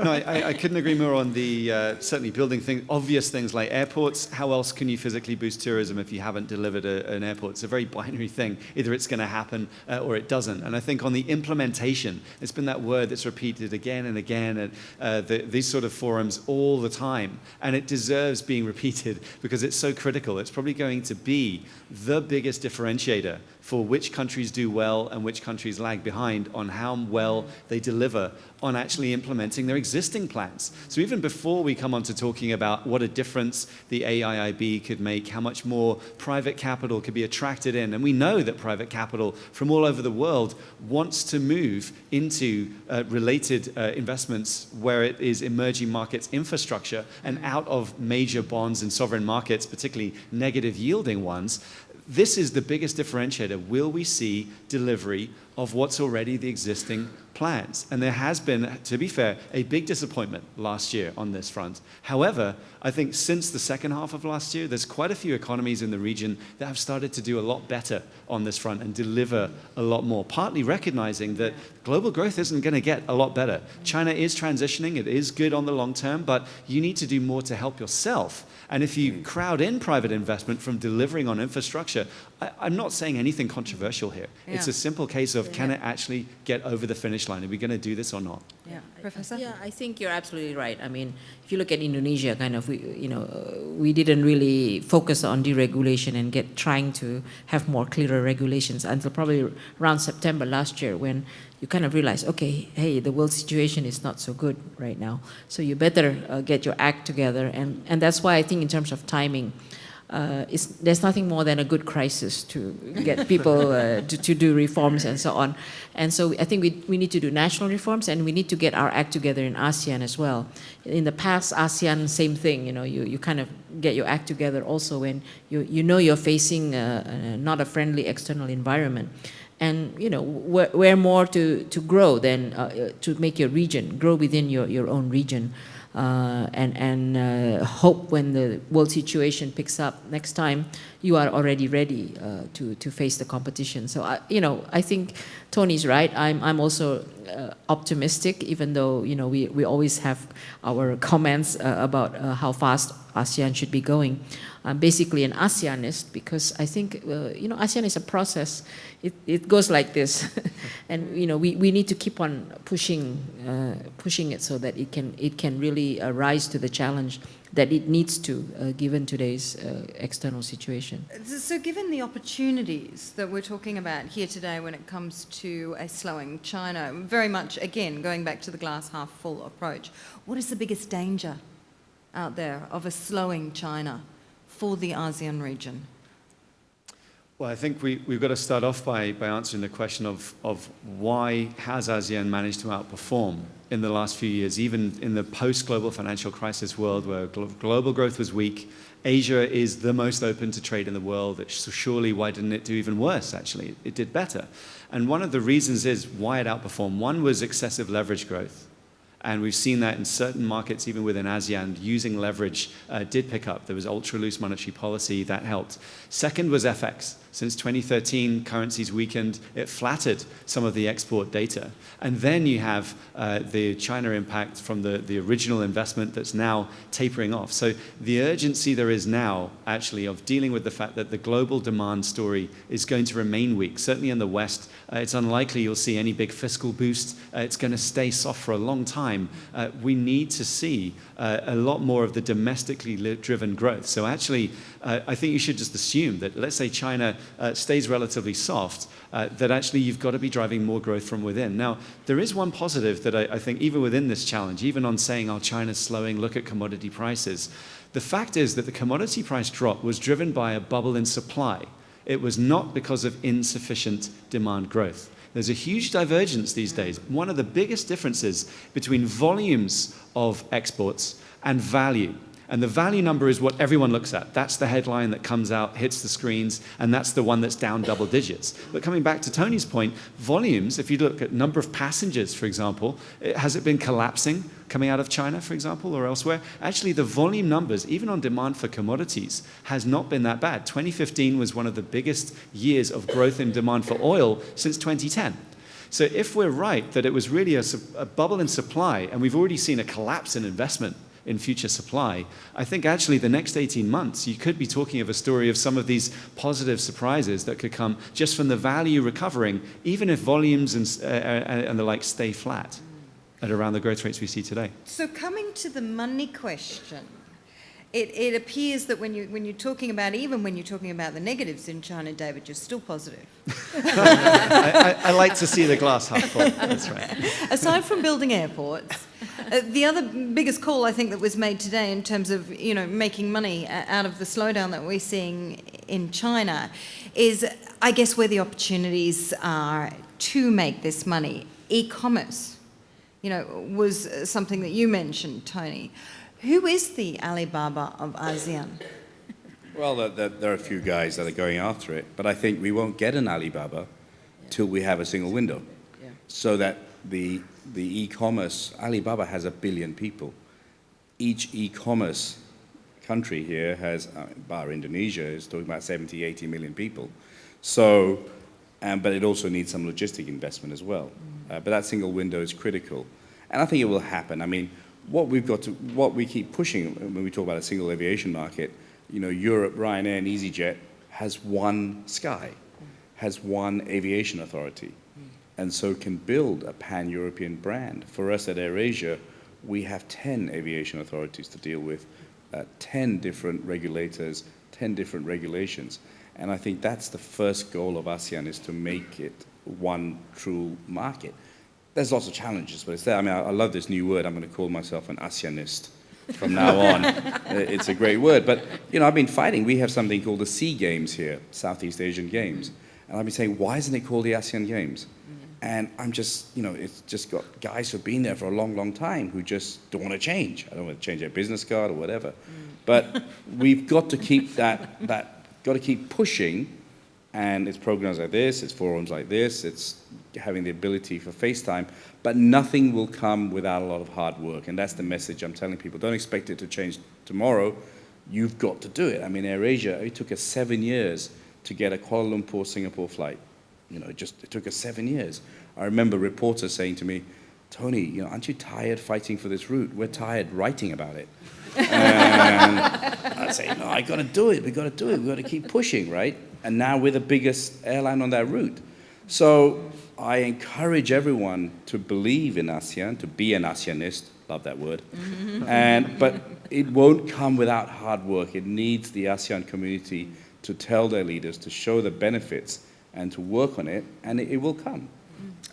No, I couldn't agree more on the certainly building obvious things like airports. How else can you physically boost tourism if you haven't delivered an airport? It's a very binary thing. Either it's going to happen or it doesn't. And I think on the implementation, it's been that word that's repeated again and again at these sort of forums all the time. And it deserves being repeated because it's so critical. It's probably going to be the biggest differentiator for which countries do well and which countries lag behind on how well they deliver on actually implementing their existing plans. So even before we come on to talking about what a difference the AIIB could make, how much more private capital could be attracted in, and we know that private capital from all over the world wants to move into related investments where it is emerging markets infrastructure and out of major bonds and sovereign markets, particularly negative yielding ones. This is the biggest differentiator. Will we see delivery of what's already the existing plans? And there has been, to be fair, a big disappointment last year on this front. However, I think since the second half of last year, there's quite a few economies in the region that have started to do a lot better on this front and deliver a lot more, partly recognizing that global growth isn't going to get a lot better. China is transitioning. It is good on the long term, but you need to do more to help yourself. And if you crowd in private investment from delivering on infrastructure, I'm not saying anything controversial here. Yeah. It's a simple case of can it actually get over the finish line? Are we going to do this or not? Yeah, Professor? Yeah, I think you're absolutely right. I mean, if you look at Indonesia, kind of, we didn't really focus on deregulation and trying to have more clearer regulations until probably around September last year, when you kind of realize, okay, hey, the world situation is not so good right now, so you better get your act together. And that's why I think in terms of timing, there's nothing more than a good crisis to get people to do reforms and so on. And so I think we need to do national reforms, and we need to get our act together in ASEAN as well. In the past, ASEAN, same thing. You kind of get your act together also when you know you're facing not a friendly external environment. And where more to grow than to make your region grow within your own region, and hope when the world situation picks up next time, you are already ready to face the competition. So I think Tony's right. I'm also optimistic, even though we always have our comments about how fast ASEAN should be going. I'm basically an ASEANist because I think ASEAN is a process. It goes like this, and we need to keep on pushing it so that it can really rise to the challenge that it needs to, given today's external situation. So given the opportunities that we're talking about here today when it comes to a slowing China, very much, again, going back to the glass half full approach, what is the biggest danger out there of a slowing China for the ASEAN region? Well, I think we've got to start off by answering the question of why has ASEAN managed to outperform in the last few years, even in the post-global financial crisis world where global growth was weak. Asia is the most open to trade in the world. So surely, why didn't it do even worse, actually? It did better. And one of the reasons is why it outperformed. One was excessive leverage growth. And we've seen that in certain markets, even within ASEAN, using leverage did pick up. There was ultra-loose monetary policy that helped. Second was FX. Since 2013, currencies weakened. It flattered some of the export data. And then you have the China impact from the original investment that's now tapering off. So the urgency there is now, actually, of dealing with the fact that the global demand story is going to remain weak. Certainly in the West, it's unlikely you'll see any big fiscal boost. It's going to stay soft for a long time. We need to see a lot more of the domestically driven growth. So actually, I think you should just assume that, let's say China stays relatively soft, that actually you've got to be driving more growth from within. Now, there is one positive that I think even within this challenge, even on saying, oh, China's slowing, look at commodity prices. The fact is that the commodity price drop was driven by a bubble in supply. It was not because of insufficient demand growth. There's a huge divergence these days. One of the biggest differences between volumes of exports and value. And the value number is what everyone looks at. That's the headline that comes out, hits the screens, and that's the one that's down double digits. But coming back to Tony's point, volumes, if you look at number of passengers, for example, has it been collapsing coming out of China, for example, or elsewhere? Actually, the volume numbers, even on demand for commodities, has not been that bad. 2015 was one of the biggest years of growth in demand for oil since 2010. So if we're right that it was really a bubble in supply, and we've already seen a collapse in investment in future supply, I think actually the next 18 months, you could be talking of a story of some of these positive surprises that could come just from the value recovering, even if volumes and the like stay flat at around the growth rates we see today. So coming to the money question, it appears that when you're talking about, even when you're talking about the negatives in China, David, you're still positive. I like to see the glass half full, that's right. Aside from building airports, the other biggest call I think that was made today in terms of making money out of the slowdown that we're seeing in China is, I guess, where the opportunities are to make this money. E-commerce, was something that you mentioned, Tony. Who is the Alibaba of ASEAN? Well, there are a few guys that are going after it, but I think we won't get an Alibaba till we have a single window. Yeah. So that the e-commerce, Alibaba has 1 billion people. Each e-commerce country here has, bar Indonesia, is talking about 70, 80 million people. So, but it also needs some logistic investment as well. But that single window is critical. And I think it will happen. I mean, what we keep pushing when we talk about a single aviation market, Europe, Ryanair and EasyJet has one sky, has one aviation authority, and so can build a pan-European brand. For us at AirAsia, we have 10 aviation authorities to deal with, 10 different regulators, 10 different regulations. And I think that's the first goal of ASEAN, is to make it one true market. There's lots of challenges, but it's there. I mean, I love this new word. I'm going to call myself an ASEANist from now on. It's a great word. But, I've been fighting. We have something called the SEA Games here, Southeast Asian Games. And I've been saying, why isn't it called the ASEAN Games? And I'm just, it's just got guys who've been there for a long, long time who just don't want to change. I don't want to change their business card or whatever. But we've got to keep got to keep pushing. And it's programs like this, it's forums like this, it's having the ability for FaceTime, but nothing will come without a lot of hard work. And that's the message I'm telling people. Don't expect it to change tomorrow. You've got to do it. I mean, AirAsia, it took us 7 years to get a Kuala Lumpur-Singapore flight. It took us 7 years. I remember reporters saying to me, Tony, aren't you tired fighting for this route? We're tired writing about it. And I'd say, no, I got to do it. We got to do it. We got to keep pushing, right? And now we're the biggest airline on that route. So I encourage everyone to believe in ASEAN, to be an ASEANist. Love that word. But it won't come without hard work. It needs the ASEAN community to tell their leaders, to show the benefits, and to work on it, and it will come.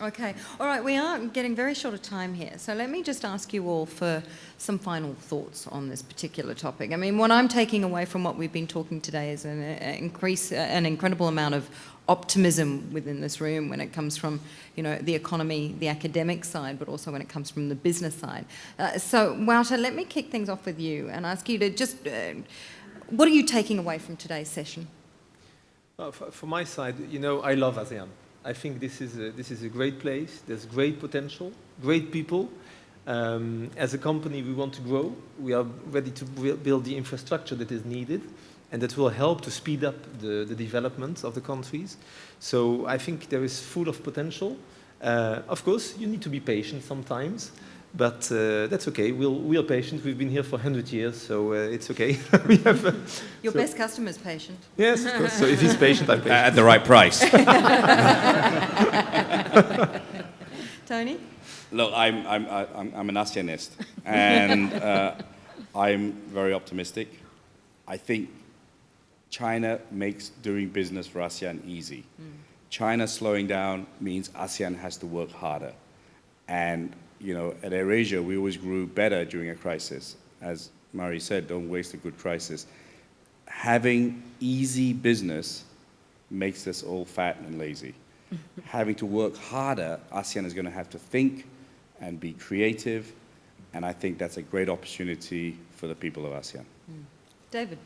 Okay. All right, we are getting very short of time here, so let me just ask you all for some final thoughts on this particular topic. I mean, what I'm taking away from what we've been talking today is an incredible amount of optimism within this room when it comes from, the economy, the academic side, but also when it comes from the business side. So, Wouter, let me kick things off with you and ask you to just, what are you taking away from today's session? From my side, I love ASEAN. I think this is a great place. There's great potential, great people. As a company, we want to grow. We are ready to build the infrastructure that is needed, and that will help to speed up the development of the countries. So I think there is full of potential. Of course, you need to be patient sometimes, but that's okay. We are patient. We've been here for 100 years, so it's okay. We have, Your best customer is patient. yes, of course. So if he's patient, I'm patient. At the right price. Tony? Look, I'm an ASEANist, and I'm very optimistic. I think China makes doing business for ASEAN easy. China slowing down means ASEAN has to work harder. And, you know, at AirAsia, we always grew better during a crisis. As Murray said, don't waste a good crisis. Having easy business makes us all fat and lazy. Having to work harder, ASEAN is going to have to think and be creative, and I think that's a great opportunity for the people of ASEAN. David?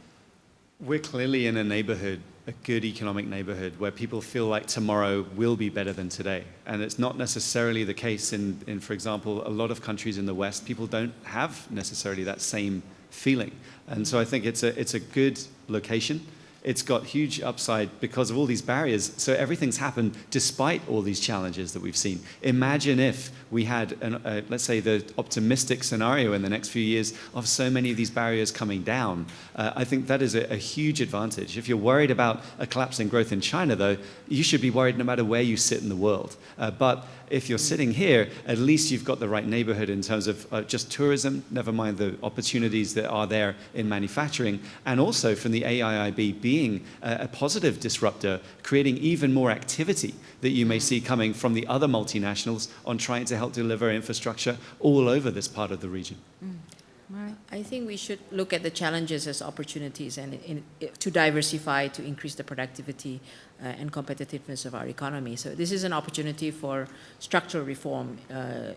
We're clearly in a neighborhood, a good economic neighborhood, where people feel like tomorrow will be better than today. And it's not necessarily the case in, for example, a lot of countries in the West. People don't have necessarily that same feeling. And so I think it's a good location. It's got huge upside because of all these barriers. So everything's happened despite all these challenges that we've seen. Imagine if we had, let's say, the optimistic scenario in the next few years of so many of these barriers coming down. I think that is a huge advantage. If you're worried about a collapse in growth in China, though, you should be worried no matter where you sit in the world. But if you're sitting here, at least you've got the right neighborhood in terms of just tourism, never mind the opportunities that are there in manufacturing, and also from the AIIB being a positive disruptor, creating even more activity that you may see coming from the other multinationals on trying to help deliver infrastructure all over this part of the region. I think we should look at the challenges as opportunities and to diversify, to increase the productivity and competitiveness of our economy. So this is an opportunity for structural reform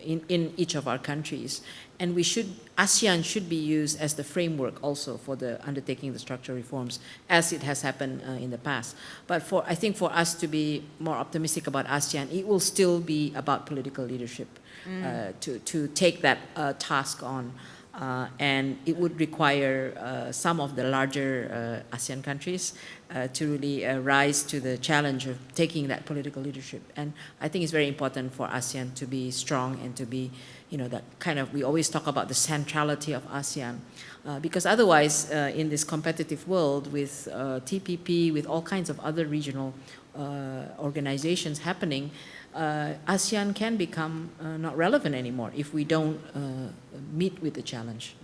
in each of our countries. And ASEAN should be used as the framework also for the undertaking the structural reforms as it has happened in the past. But I think for us to be more optimistic about ASEAN, it will still be about political leadership to take that task on. And it would require some of the larger ASEAN countries to really rise to the challenge of taking that political leadership. And I think it's very important for ASEAN to be strong and to be, you know, that kind of, we always talk about the centrality of ASEAN. Because otherwise, in this competitive world with TPP, with all kinds of other regional organizations happening, ASEAN can become not relevant anymore if we don't meet with the challenge.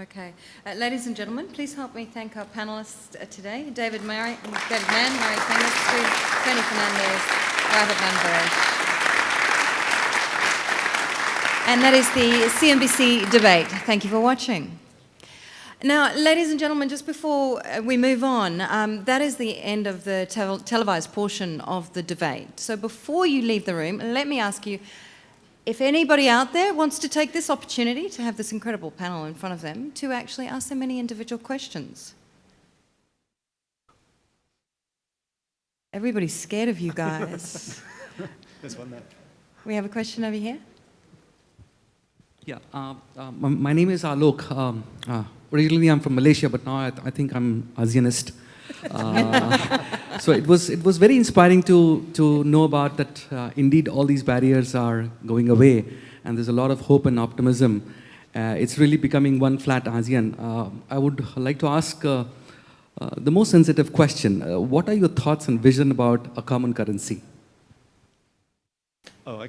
Okay. Ladies and gentlemen, please help me thank our panelists today. David Mann, Murray Pangestu, Tony Fernandes, Wouter van Wersch. And that is the CNBC debate. Thank you for watching. Now, ladies and gentlemen, just before we move on, that is the end of the televised portion of the debate. So before you leave the room, let me ask you, if anybody out there wants to take this opportunity to have this incredible panel in front of them to actually ask them any individual questions. Everybody's scared of you guys. There's one there. We have a question over here. Yeah, my name is Alok. Originally, I'm from Malaysia, but now I think I'm ASEANist. So it was very inspiring to know about that. Indeed, all these barriers are going away, and there's a lot of hope and optimism. It's really becoming one flat ASEAN. I would like to ask the most sensitive question: what are your thoughts and vision about a common currency? Oh,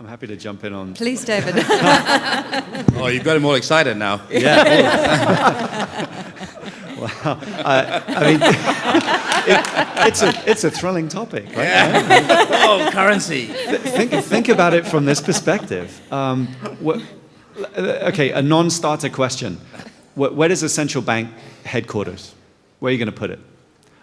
I'm happy to jump in on. Please, David. Oh, you've got him all excited now. Yeah. Wow. I mean, it's a thrilling topic, right? Yeah. Oh, currency. Think about it from this perspective. Okay, a non-starter question. Where does a central bank headquarters? Where are you going to put it?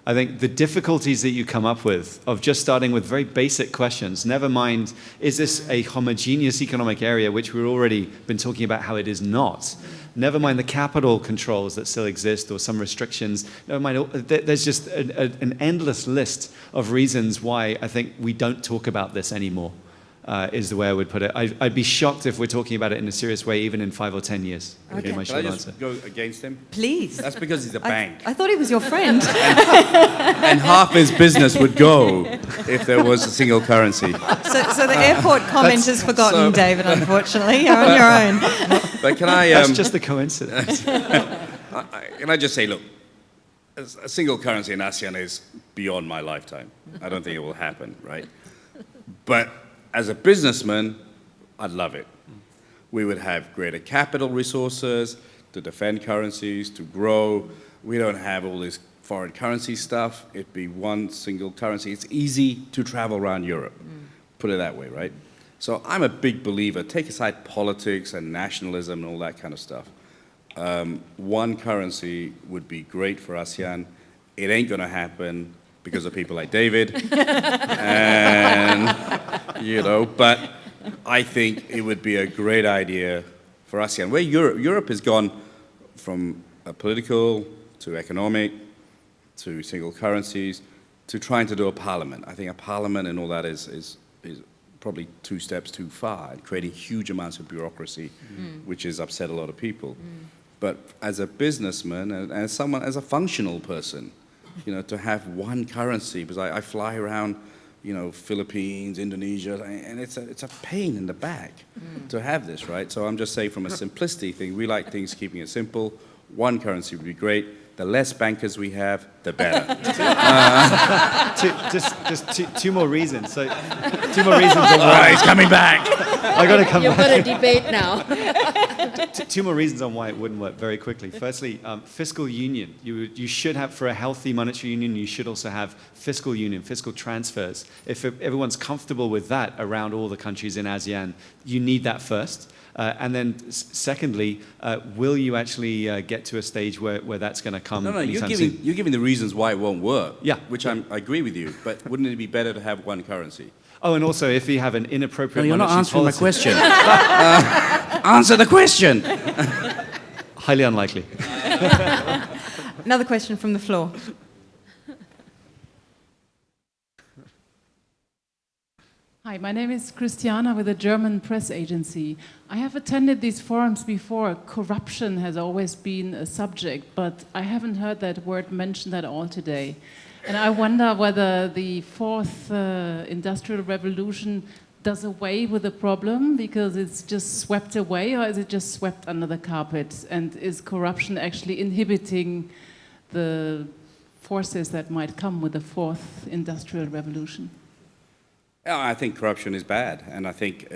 I think the difficulties that you come up with of just starting with very basic questions, never mind, is this a homogeneous economic area, which we've already been talking about how it is not. Never mind the capital controls that still exist or some restrictions. Never mind, there's just an endless list of reasons why I think we don't talk about this anymore. is the way I would put it. I'd be shocked if we're talking about it in a serious way, even in 5 or 10 years. Okay. Would be my Can I short just answer. go against him? Please. That's because he's a bank. I thought he was your friend. And half his business would go if there was a single currency. So the airport comment has forgotten, so- David, unfortunately. You're on your own. But can I... That's just a coincidence. Can I just say, look, a single currency in ASEAN is beyond my lifetime. I don't think it will happen, right? But as a businessman, I'd love it. We would have greater capital resources to defend currencies, to grow. We don't have all this foreign currency stuff. It'd be one single currency. It's easy to travel around Europe, put it that way, right? So I'm a big believer, take aside politics and nationalism and all that kind of stuff. One currency would be great for ASEAN. It ain't going to happen because of people like David. And, but I think it would be a great idea for ASEAN. Where Europe has gone from a political to economic to single currencies to trying to do a parliament. I think a parliament and all that is probably 2 steps too far, and creating huge amounts of bureaucracy, which has upset a lot of people. But as a businessman and as a functional person, to have one currency, because I fly around, Philippines, Indonesia, and it's a pain in the back to have this, right? So I'm just saying from a simplicity thing, we like things keeping it simple. One currency would be great. The less bankers we have, the better. Just two more reasons. So, 2 more reasons on why He's coming back. I got to come You've back. got a debate now. 2 more reasons on why it wouldn't work very quickly. Firstly, fiscal union. You should have, for a healthy monetary union, you should also have fiscal union, fiscal transfers. If everyone's comfortable with that around all the countries in ASEAN, you need that first. And then secondly, will you actually get to a stage where that's going to come? No, anytime soon? you're giving the reasons why it won't work. Yeah. Which I agree with you. But wouldn't it be better to have one currency? Oh, and also, if you have an inappropriate No, you're not monetary answering my policy- question. Answer the question. Highly unlikely. Another question from the floor. Hi, my name is Christiana with a German press agency. I have attended these forums before. Corruption has always been a subject, but I haven't heard that word mentioned at all today. And I wonder whether the fourth industrial revolution does away with the problem because it's just swept away, or is it just swept under the carpet? And is corruption actually inhibiting the forces that might come with the fourth industrial revolution? I think corruption is bad, and I think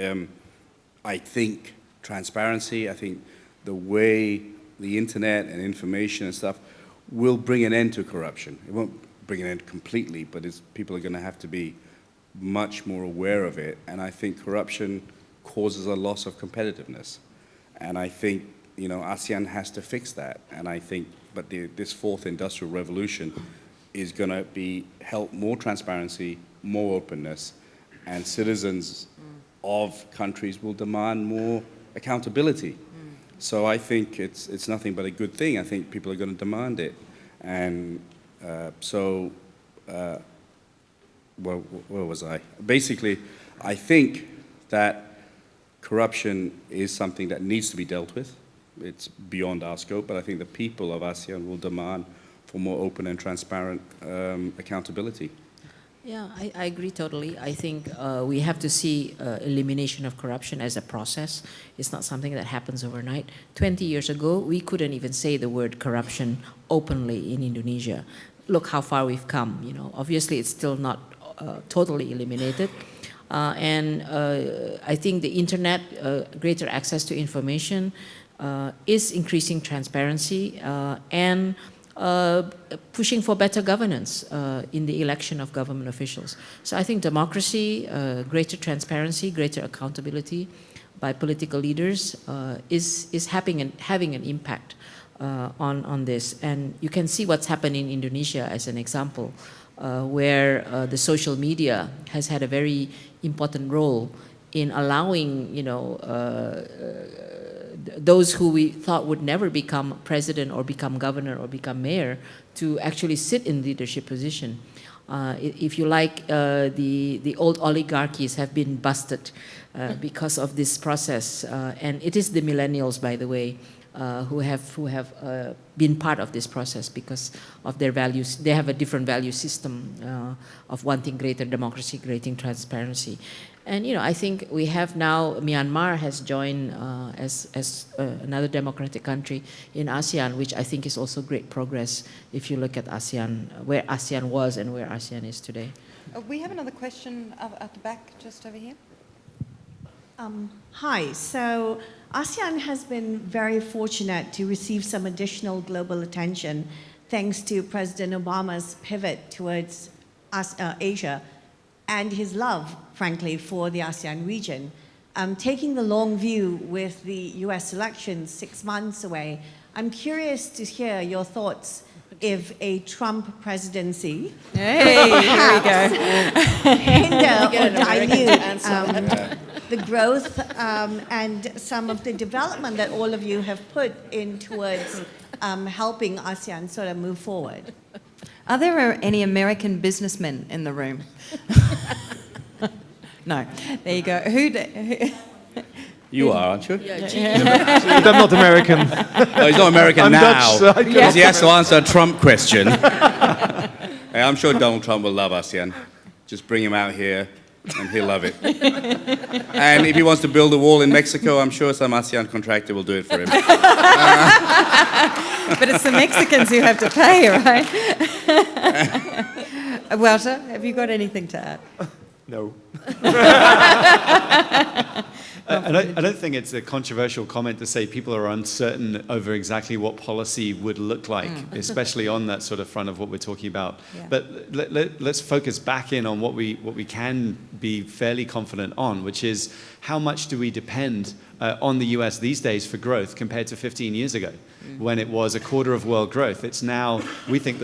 transparency. I think the way the internet and information and stuff will bring an end to corruption. It won't bring an end completely, but people are going to have to be much more aware of it. And I think corruption causes a loss of competitiveness, and I think ASEAN has to fix that. And I think, this fourth industrial revolution is going to help more transparency, more openness. And citizens of countries will demand more accountability. So I think it's nothing but a good thing. I think people are going to demand it. And where was I? Basically, I think that corruption is something that needs to be dealt with. It's beyond our scope, but I think the people of ASEAN will demand for more open and transparent accountability. Yeah, I agree totally. I think we have to see elimination of corruption as a process. It's not something that happens overnight. 20 years ago, we couldn't even say the word corruption openly in Indonesia. Look how far we've come. Obviously, it's still not totally eliminated. And I think the internet, greater access to information, is increasing transparency and pushing for better governance in the election of government officials. So I think democracy, greater transparency, greater accountability by political leaders is having an impact on this. And you can see what's happened in Indonesia as an example, where the social media has had a very important role in allowing, those who we thought would never become president or become governor or become mayor to actually sit in leadership position. If you like, the old oligarchies have been busted because of this process. And it is the millennials, by the way, who have been part of this process because of their values. They have a different value system of wanting greater democracy, greater transparency. And I think we have now, Myanmar has joined as another democratic country in ASEAN, which I think is also great progress if you look at ASEAN, where ASEAN was and where ASEAN is today. We have another question at the back, just over here. Hi, so ASEAN has been very fortunate to receive some additional global attention thanks to President Obama's pivot towards Asia and his love, frankly, for the ASEAN region. Taking the long view with the US elections 6 months away, I'm curious to hear your thoughts if a Trump presidency perhaps hinder or dilute the growth and some of the development that all of you have put in towards helping ASEAN sort of move forward. Are there any American businessmen in the room? No. There you go. You are, aren't you? But I'm not American. No, he's not American I'm now. Dutch, so because he has to answer a Trump question. Hey, I'm sure Donald Trump will love ASEAN. Just bring him out here and he'll love it. And if he wants to build a wall in Mexico, I'm sure some ASEAN contractor will do it for him. But it's the Mexicans who have to pay, right? Wouter, have you got anything to add? No. I don't think it's a controversial comment to say people are uncertain over exactly what policy would look like, especially on that sort of front of what we're talking about. Yeah. But let's focus back in on what we can be fairly confident on, which is how much do we depend on the US these days for growth compared to 15 years ago when it was a quarter of world growth. It's now, we think,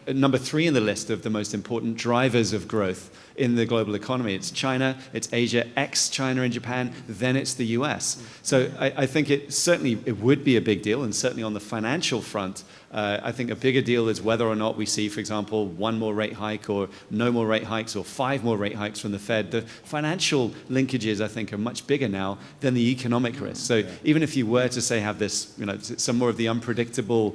number 3 in the list of the most important drivers of growth in the global economy. It's China, it's Asia, ex-China and Japan, then it's the US. So I think it would be a big deal, and certainly on the financial front, I think a bigger deal is whether or not we see, for example, 1 more rate hike or no more rate hikes or 5 more rate hikes from the Fed. The financial linkages, I think, are much bigger now than the economic risk. So even if you were to say have this, some more of the unpredictable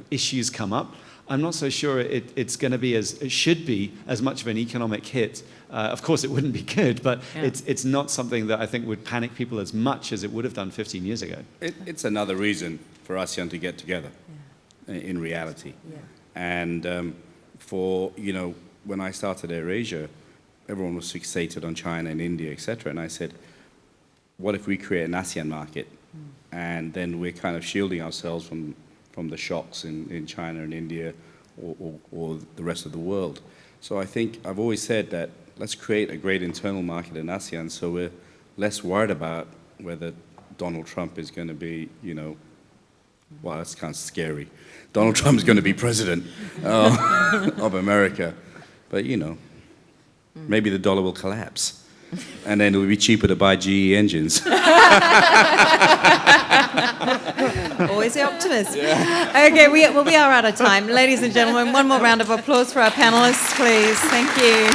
issues come up, I'm not so sure it's going to be it should be as much of an economic hit. Of course, it wouldn't be good, but it's not something that I think would panic people as much as it would have done 15 years ago. It's another reason for ASEAN to get together, in reality. Yeah. And when I started AirAsia, everyone was fixated on China and India, etc. And I said, what if we create an ASEAN market? And then we're kind of shielding ourselves from the shocks in China and India or the rest of the world. So I think I've always said that let's create a great internal market in ASEAN so we're less worried about whether Donald Trump is going to be, well, that's kind of scary. Donald Trump is going to be president of America. But, maybe the dollar will collapse. And then it will be cheaper to buy GE engines. Always the optimist. Yeah. Okay, we are out of time. Ladies and gentlemen, one more round of applause for our panelists, please. Thank you.